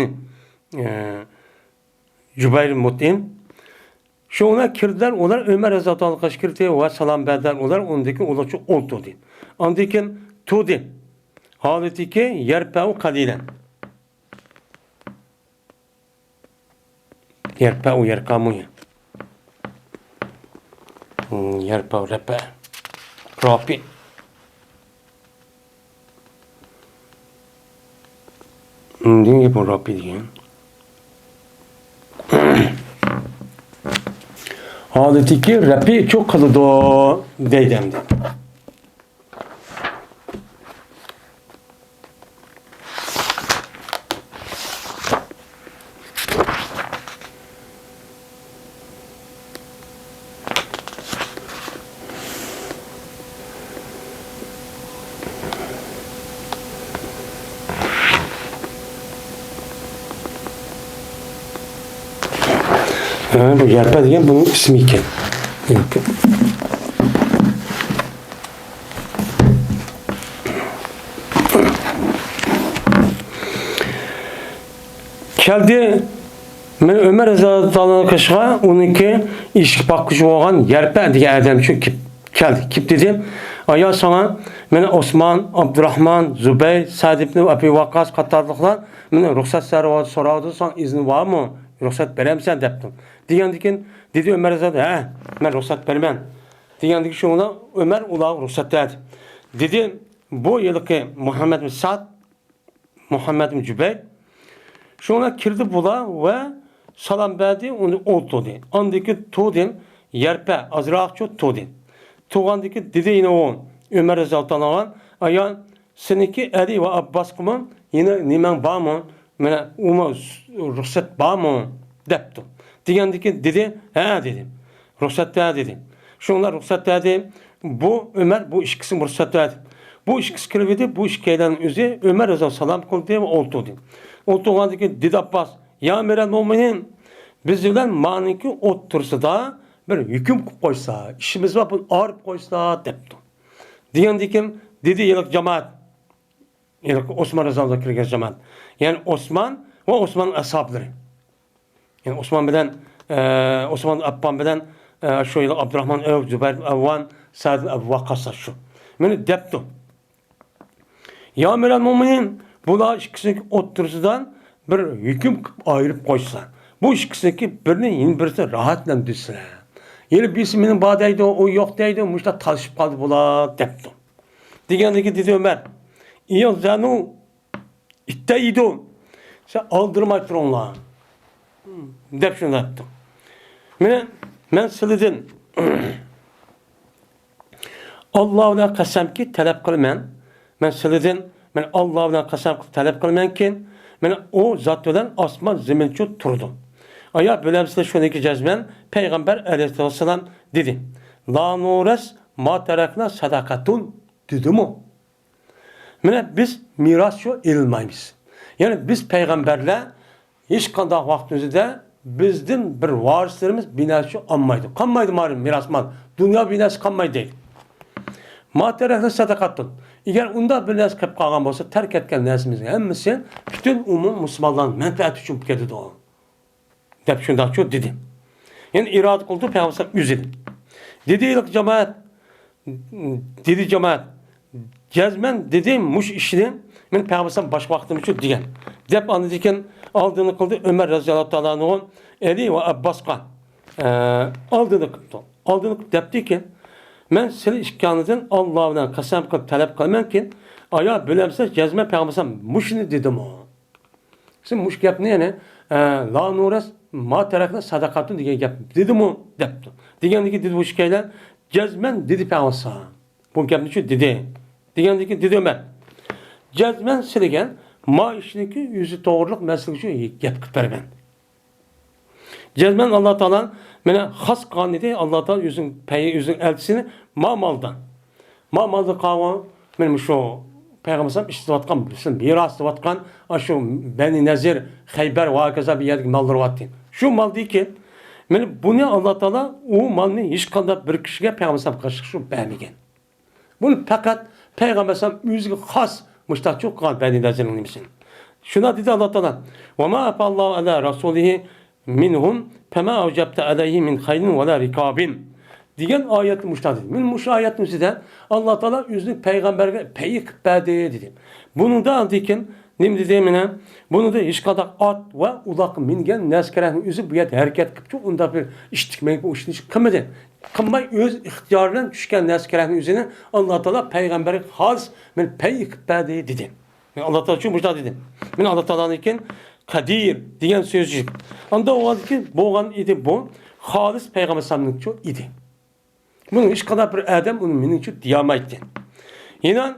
Speaker 1: Cübeyr Mut'im şuna kirdiler, onlar Ömer Rızadan kaşkirdi ve salam verdiler, onlar ondaki ular çok oldu dedi. Andikin tudi haleti ki yerpe'u kalilen. Yerpe'u yerkamu ya. Yerpe'u repe. Rapi. Din yapın rapi diyen. Haleti ki rapi çok kalıdı o deydemdi. Bu yerpe diyen bunun ismi iken. Keldi men Ömer Rızadan kışga onunki iş bakıcı olan yerpe diye adam şu keldi. Kip dedim. Aya sana men Osman, Abdurrahman, Zübeyir, Sa'd ibn Abi Vakkas katarlıklar men ruhsat soradı san izni var mı? Ruhsat veremsen deptim. Diyendikin dedi Ömer Rızadan men ruhsat vermem. Diyendik şuna Ömer ula ruhsat verdi. Dedi bu yılki Muhammed bin Sa'd, Muhammed bin Cübeyr şuna kirdi bula ve salam verdi onu oldu dedi. Andaki tudin yerpe azraqçı tudin. Tuğandaki dedi yine o Ömer Rızadan ayan seninki Ali ve Abbas kuman yine nimen var mı? Mene uma ruhsat var mı? Deptim. Digendiki dedi, he dedim. Ruhsat dedi. Şunlar ruhsat dedi. Bu Ömer bu iş kısım ruhsat dedi. Bu iş kısım kirvedi, bu iş keyden üzü Ömer Rıza salam kıldı ve oldu dedi. Oldu ki dedi Abbas, ya Meral Mu'minin bizden maniki otursa da bir hüküm koysa, işimiz var bu ağırıp koysa deptim. Digendikim dedi yıllık cemaat. Yıllık Osman Rıza'da kirgen cemaat. Yani Osman ve Osman'ın ashabları. Yani Osman bilen Osman Abban bilen şu yıl Abdurrahman Evf Zübeyir Avvan Sa'd Ebu Vakkas'a şu. Beni deptim. Ya Meral Mu'minin bu ikisindeki otursudan bir hüküm ayırıp koysa. Bu ikisindeki birinin yeni birisi rahatla düşsün. Yeni birisi benim bağdaydı o yok deydi. Muşta talışıp kaldı bula deptim. Digendeki dedi Ömer. İyi zanu itteydi. Sen aldırmaydır onlara. Dep şunu yaptım. Men silidin Allah'ına kasam ki talep kılmen. Men silidin men Allah'ına kasam ki talep kılmen ki men o zatlardan asman zeminçu turdum. Aya bölemsizde şuradaki cezmen Peygamber aleyhisselam dedi. La nures ma terakna sadakatun dedi mi? Biz miras şu ilmayız. Yani biz peygamberle hiç kadar vaktimizde bizden bir varislerimiz binası almaydı. Kanmaydı malum mirasmal. Dünya binası kanmaydı değil. Materyalde sadakatın. Eğer onda bir nas kıp kalgan olsa terk etken nesimiz hemmisi bütün umum Müslümanların menfaati için geldi o. Dep şundan çok dedim. Yani irad kıldı peygamber üzüldü. Dedi cemaat Cezmen dedim muş işini men peygamber baş vaktimi çok diyen. Dep anladıkken aldığını kıldı Ömer radıyallahu ta'ala'nın Ali ve Abbas'ka aldığını kıldı. Aldığını depti ki Men seni işkanıdan Allah'dan kasam kılıp talep kılman ki aya bölemse cezme peygambersem muşunu dedim o. Şimdi muş gap ne yani? La nuras ma terakna sadakatun diye gap dedim o depti. Degandiki dedi bu şikayetler cezmen dedi peygambersa. Bu gapni şu dedi. Degandiki dedi ben. Cezmen silegen ma işindeki yüzü doğruluk meselesi şu gap kıtar ben. Cezmen Allah Teala mene has kanidi Allah Teala yüzün elçisini ma maldan. Ma malda kavan benim şu peygamberim istivatkan bilsin bir istivatkan şu Beni Nezir Hayber vakaza bir yer mallar vatin. Şu mal değil ki bunu Allah Teala o malını hiç kadar bir kişiye peygamberim karşı şu beğenmegen. Bunu fakat peygamberim yüzü has müştak çok kal Beni Nezir'in nimsin. Şuna dedi Allah Teala ve ma afallahu ala rasulihi minhum fema avcabte aleyhi min hayrin ve la rikabin diyen ayet müştahid. Min müşahiyet müziden Allah Teala yüzünü peygamberge peyik bade dedi. Bunu da aldıkken nim dediğimine bunu da iş kadar at ve ulak mingen neskerenin yüzü bu yet hareket kıpçı onda bir iştikmeyi bu işini kımede. Kımmay öz ihtiyarından düşken neskerenin yüzüne Allah Teala peygamberi haz min peyik bade dedi. Allah Teala çok müştahid dedi. Min Allah Teala'nın iken Kadir diyen sözcük. Anda o halde ki boğan idi bu. Halis peygamber sanlık çok idi. Bunun iş kadar bir adam onun minin çok diyamaydı. Yine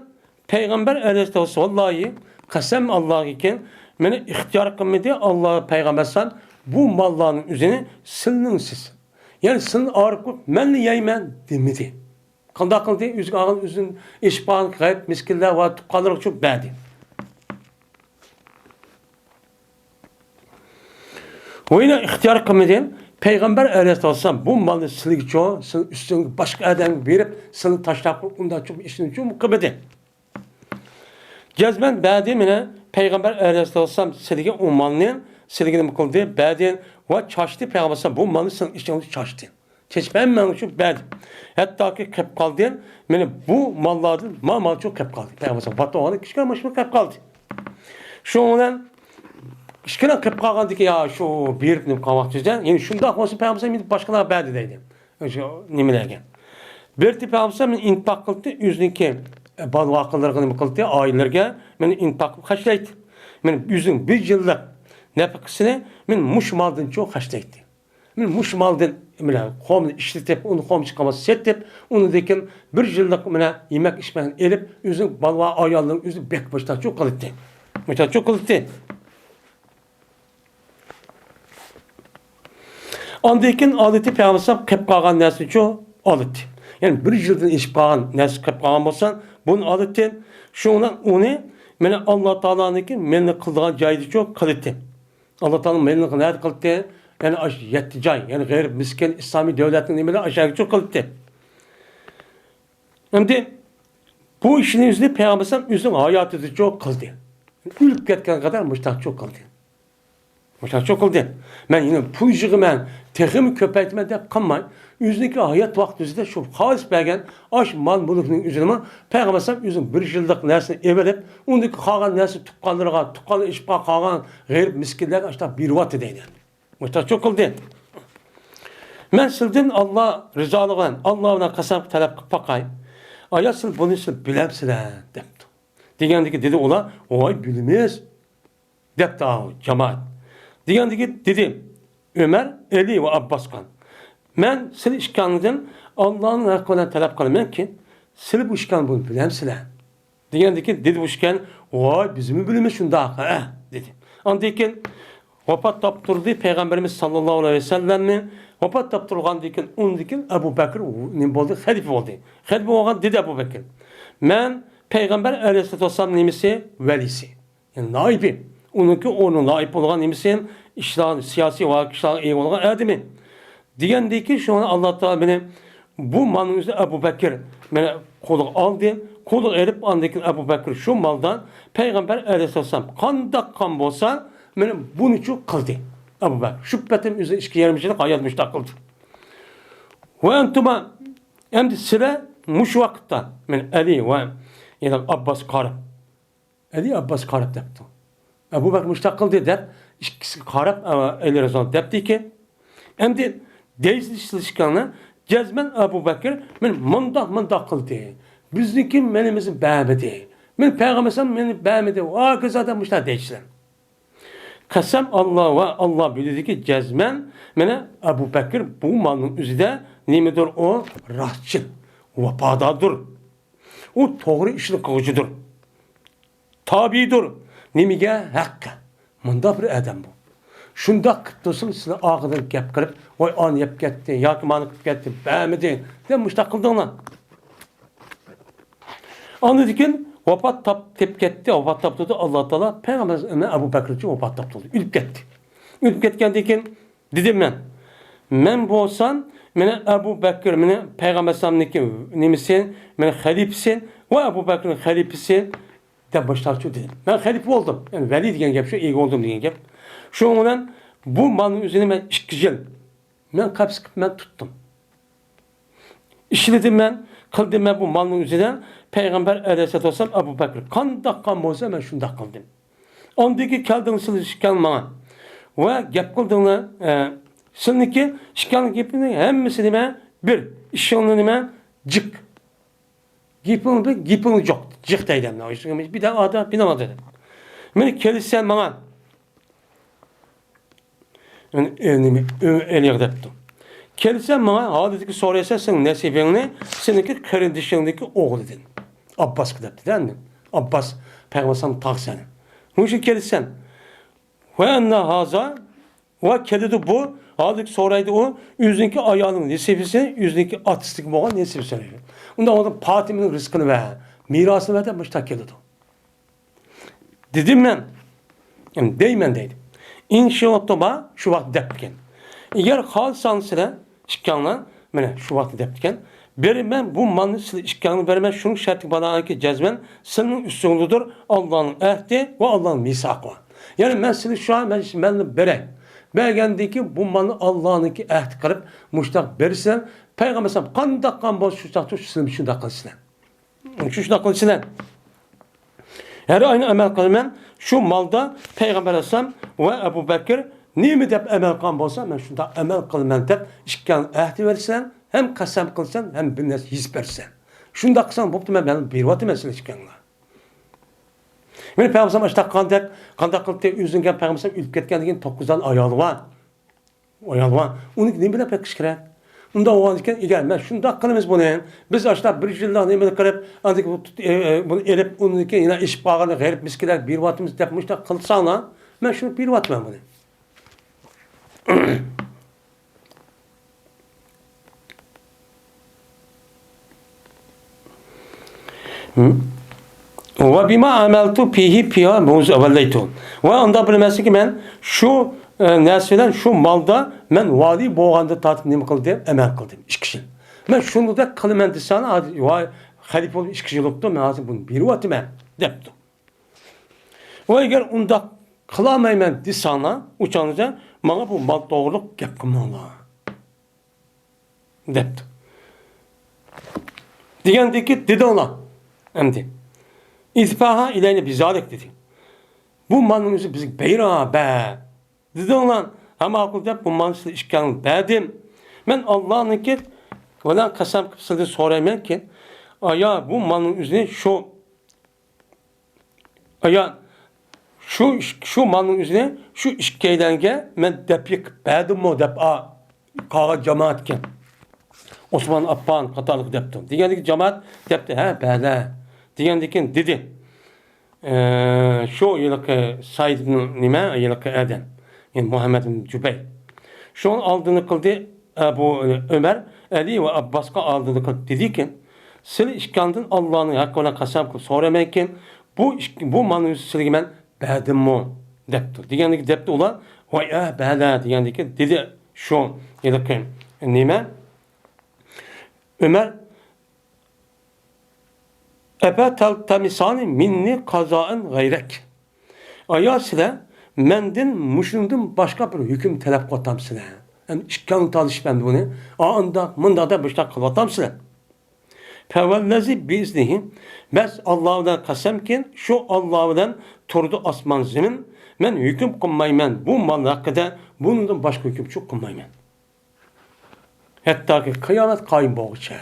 Speaker 1: peygamber aleyhisselam vallahi kasem Allah iken beni ihtiyar kılmadı Allah peygamber san bu malların üzerine sılının siz. Yani sılın ağır kurt menli yaymen demedi. Kanda kıldı üzgün ağın üzgün işbağın gayet miskiller var tukkaları çok badi. O yine ihtiyar kılmadan Peygamber aleyhisselam bu malı silik çoğu, üstüne başka adam verip sını taşlap ondan çok işini çok kılmadı. Cezmen bədimine Peygamber aleyhisselam siligi o malının siligini kıldı. Bədin ve çaştı Peygamber bu malı sını işini çaştı. Çeşmen ben çok bad. Hatta ki kep kaldı. Yani bu mallardan mal çok kep kaldı. Peygamber vatanı kişiler maşını kep kaldı. Şu an İşkine kıp kalgandı ki ya şu bir gün kavak düzen. Yani şunda olsa peygamberim başkalar badi deydi. Nimelerge. Bir tip peygamberim intak kıldı yüzünki bazı akıllarını kıldı ailelerge. Men intak kaçlaydı. Men yüzün bir yıllık nefakasını men muş maldan çok kaçlaydı. Men muş maldan kom işletip onu kom çıkaması setip onu dekin bir yıllık yemek içmeden elip yüzün balva ayarların yüzü bek başta çok kılıttı. Mesela çok kılıttı. Andayken adeti peygamber kep kalgan nesli çoğu alıttı. Yani bir yıldan iş kalgan nesli kep kalgan olsan bunun adeti şuna onu Allah Teala'nınki menle kıldığı caydı çok kılıttı. Allah Teala'nın menle kıldığı yani yetti cay yani gayr miskin İslami devletin nimeli aşağı çok kılıttı. Şimdi bu işin yüzünü peygamber yüzünün hayatı çok kıldı. Ülüp ketken kadar müştak çok kıldı. Müştak çok kıldı. Ben yine puycuğu ben tehimi köpeytme de kanmay. Yüzündeki hayat vaktinde şu halis belgen aş mal bulukların üzerine peygamber yüzün bir yıllık nesini evelip ondaki kalan nesi tukkanlarına tukkanlı işba kalan gayr miskinler işte bir vat edeydi. Müştak çok kıldı. Ben sildin Allah rızalığından Allah'ına kasam talep kapakay. Ayasıl bunu sil bilemsile depti. Degandiki dedi ola oy bilmez. Depti ağabey cemaat. Degandiki dedi Ömer, Ali ve Abbas kan. Ben sil işkanlıdan Allah'ın hakkından talep kılmam ki sil bu işkan bunu bilemsile. Degandiki dedi bu işkan oy bizim bilmez şunda dedi. Andayken vefat taptırdı Peygamberimiz sallallahu aleyhi ve sellem'in vefat taptırgan diken ondikin Ebu Bekir ne oldu? Halife oldu. Halife olan dedi Ebu Bekir. Ben Peygamber aleyhisselatü vesselam nimisi velisi. Yani naibi. Onun naib olan nimisi İslam siyasi olarak İslam iyi olan ademi. Diyen ki şu an Allah Teala beni bu malın üzerine Ebu Bekir beni kolu aldı. Kolu erip andaki Ebu Bekir şu maldan Peygamber aleyhisselatü vesselam kandak kan bolsa benim bunu çok kıldı. Ebu Bekir. Şüphetim üzerine işki yermişlik hayat müştak kıldı. Ve entuma hem de sıra muş vakıtta men Ali ve yani Abbas Karab. Ali Abbas Karab depti. Ebu Bekir müştak kıldı der. İşkisi Karab Ali Rezan depti ki hem de değişikliğine Cezmen Ebu Bekir men mındak kıldı. Bizdeki menimizi beğenmedi. Men peygamberim beni beğenmedi. O kız zaten müştah değiştiren. Kasem Allah ve Allah bildi ki cezmen mene Ebu Bekir bu malın üzerinde nimedir o rahatçıl. Vefadadır. O doğru işini kılıcıdır. Tabidir. Nimige hakkı. Mında bir adam bu. Şunda kıtlırsın size ağıdan gep kırıp oy an yap gitti, yakmanı gitti, beğenmedi. Demişler kıldığına. Anladıkken vefat tep gitti, vefat taptı Allah Teala Peygamberimiz Ebu Bekir için vefat taptı. Ülüp gitti. Ülüp gitkendeyken dedim men bu olsan mene Ebu Bekir mene Peygamberimiz'in nemisin, mene halifsin ve Ebu Bekir'in halifisi de başlar dedim. Ben halife oldum. Yani veli diyen gep şu, iyi oldum diyen gep. Şu olan bu malın üzerine ben işkicil. Ben kapısı ben tuttum. İşledim ben, kıldım ben bu malın üzerine. Peygamber aleyhisselatü vesselam Ebu Bekir. Kan olsa ben şunda kıldım. Ondaki kaldığın sınıf şikan bana. Ve gep kıldığını sınıfki şikan gepini hemmisini ben bir işini ben cık. Gepini yok. Cık deydim. Bir daha adı binama dedim. Beni kelisen bana elimi eliye deptim. Kelisen bana hadideki soruyorsa sen nesibini seninki kardeşindeki oğlu dedin. Abbas kıdepti değil mi? Abbas Peygamber'in takseni. Bu için kelisen. Ve enne haza ve kelidi bu hadideki soraydı o yüzündeki ayağının nesibisi yüzündeki artistik boğan nesibisi. Ondan orada Fatimi'nin rızkını ve mirasını ve de müştak kelidi. Dedim ben. Yani deymen deydim. İnşallah şu vakit depken. Eğer halsan sıra çıkanlar, mene şu vakit depken, ben bu manı çıkanı vermem şunun şartı bana ki cezmen senin üstünlüdür Allah'ın ehdi ve Allah'ın misakı. Yani ben seni şu an ben bere. Belgendeki bu manı Allah'ınki ehdi kırıp müştak verirsen Peygamber sallam kandak kan boz şu taktu şu da kılsın. Şu da kılsın. Her aynı emel kılmen şu malda Peygamber Aleyhisselam ve Ebu Bekir niye dep emel kan bolsa ben şunda emel kılmen dep işkan ehdi versen hem kasem kılsan hem bir nes his versen. Şunda kılsan bu ben bir vatı mesele işkanla. Beni Peygamber işte kandak kılıp yüzünden Peygamber ülk ketkendiğin 9'dan ayalı var. Ayalı var. Onu ne bile pek işkiren. Bunda o anken eğer ben şunda kılımız bunu biz aşağı bir yılda ne böyle kırıp andık bunu elip onun ki yine iş bağını garip miskiler bir vatımız yapmışlar kılsana ben şunu bir vat ben bunu. Ve bima ameltu piha muz evelleytu. Ve onda bilmesi ki ben şu nesiden şu malda ben vali boğanda tatmin kıldım, emel kıldım. İş kişi. Ben şunu da kılımen sana halife olup iş kişilikte ben hazır bunu bir vatı ben deptim. Ve eğer onda kılamayım ben disana uçanıca bana bu mal doğruluk yapkımla deptim. Diyendeki dedi ona emdi. İzbaha ileyne bizalik dedi. Bu malın yüzü bizi beyra be. Dedi ona ama akılda bu malın yüzü işkanı bedim. Ben Allah'ın ki olan kasam kıpsıdı sorayım ki aya bu malın yüzüne şu aya şu malın yüzüne şu işkeylenge ben depik bedim mo dep a kağa cemaatken Osman Affan katalık deptim. Diğerdeki cemaat depti he bele. Diğerindeki dedi şu yılki Said ibn Nime yılki Eden yani Muhammed bin Cübey şu an aldığını kıldı bu Ömer Ali ve Abbas'a aldığını kıldı dedi ki sil işkandın Allah'ın hakkına kasam kıl soramayken bu manusiyeti ben beğendim mu depti. Diğerindeki depti olan vay bela diğerindeki dedi şu yılki Nime Ömer Efe teltamisani minni kazaen gayrek. Ayasile mendin muşundum başka bir hüküm talep kotam sile. Yani işkan talış ben bunu. Anda mında da başta kılatam sile. Fevellezi biznihi bes Allah'dan kasemkin şu Allah'dan turdu asman zemin men hüküm kılmaymen bu mal hakkında bunun başka hüküm çok kılmaymen. Hatta ki kıyamet kayın boğuça.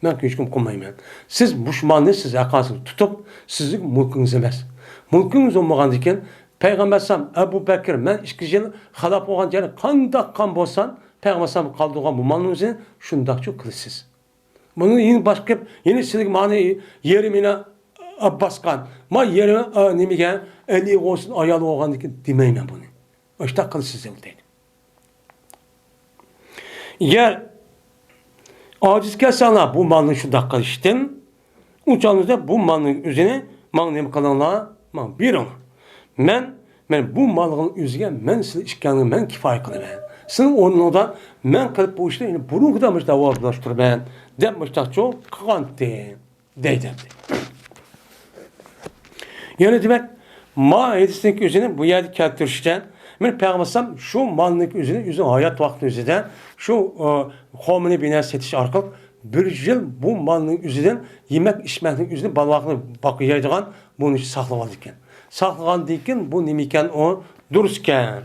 Speaker 1: Ben hiç kim kılmayman. Siz bu malni siz akasını tutup sizin mülkünüz emas. Mülkünüz olmagan iken Peygamber sam Ebu Bekir ben 2 yıl halap olgan yeri kandak kan bolsan Peygamber sam kaldırgan bu malın özünü şundakça kılısız. Bunu yeni başka yeni sizlik mani yerimine baskan. Ma yerime nimige eli olsun ayalı olgan iken demeymen bunu. İşte kılısız oldu. Eğer aciz kesana bu malını şu dakika iştin, uçağınızda bu malının üzerine mağnem kalanlığa bir onu. Ben bu malının üzerine ben size işkanını ben kifayet kılıyorum. Sizin onundan ben kılıp bu işleri burun kıdamış da varlaştır ben. Demişler çok kıkantı deydim. Yani demek ma edisindeki üzerine bu yerde kâttirişten ben peygambersem şu mallık üzerine hayat vakti üzerinde şu homini bina setiş arkalık bir yıl bu malın üzerinden yemek içmenin üzerine balvakını bakıyaydıgan bunu saklavan iken. Saklavan iken bu nimiken o durusken.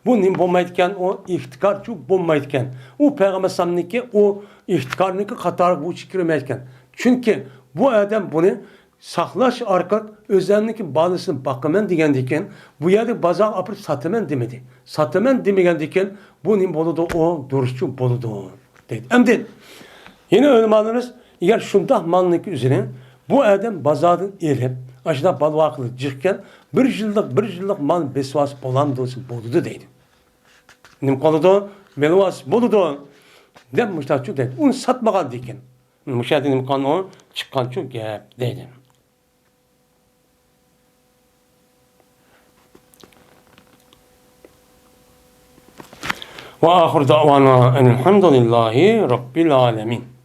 Speaker 1: Bu nim bulmaydıken o ihtikar çok bulmaydıken. O peygambersamniki o ihtikarniki katar bu çıkırmaydıken. Çünkü bu adam bunu saklaş arka özellikle bazısının bakımen diyen bu yerde bazı apır satımen demedi. Satımen demegen diken bu nim boludu o duruşçu boludu dedi. Emdi. Yine ölmanınız eğer şunda manlık üzerine bu adam bazadın erip aşağıda balvaklı cirken bir yıllık mal besvas bolan dolsun boludu dedi. Nim koludu besvas boludu demişler çok dedi. Onu satmagan diken. Müşahedinin kanunu çıkan çok gep dedi. Ve ahir davana enelhamdülillahi rabbil alemin.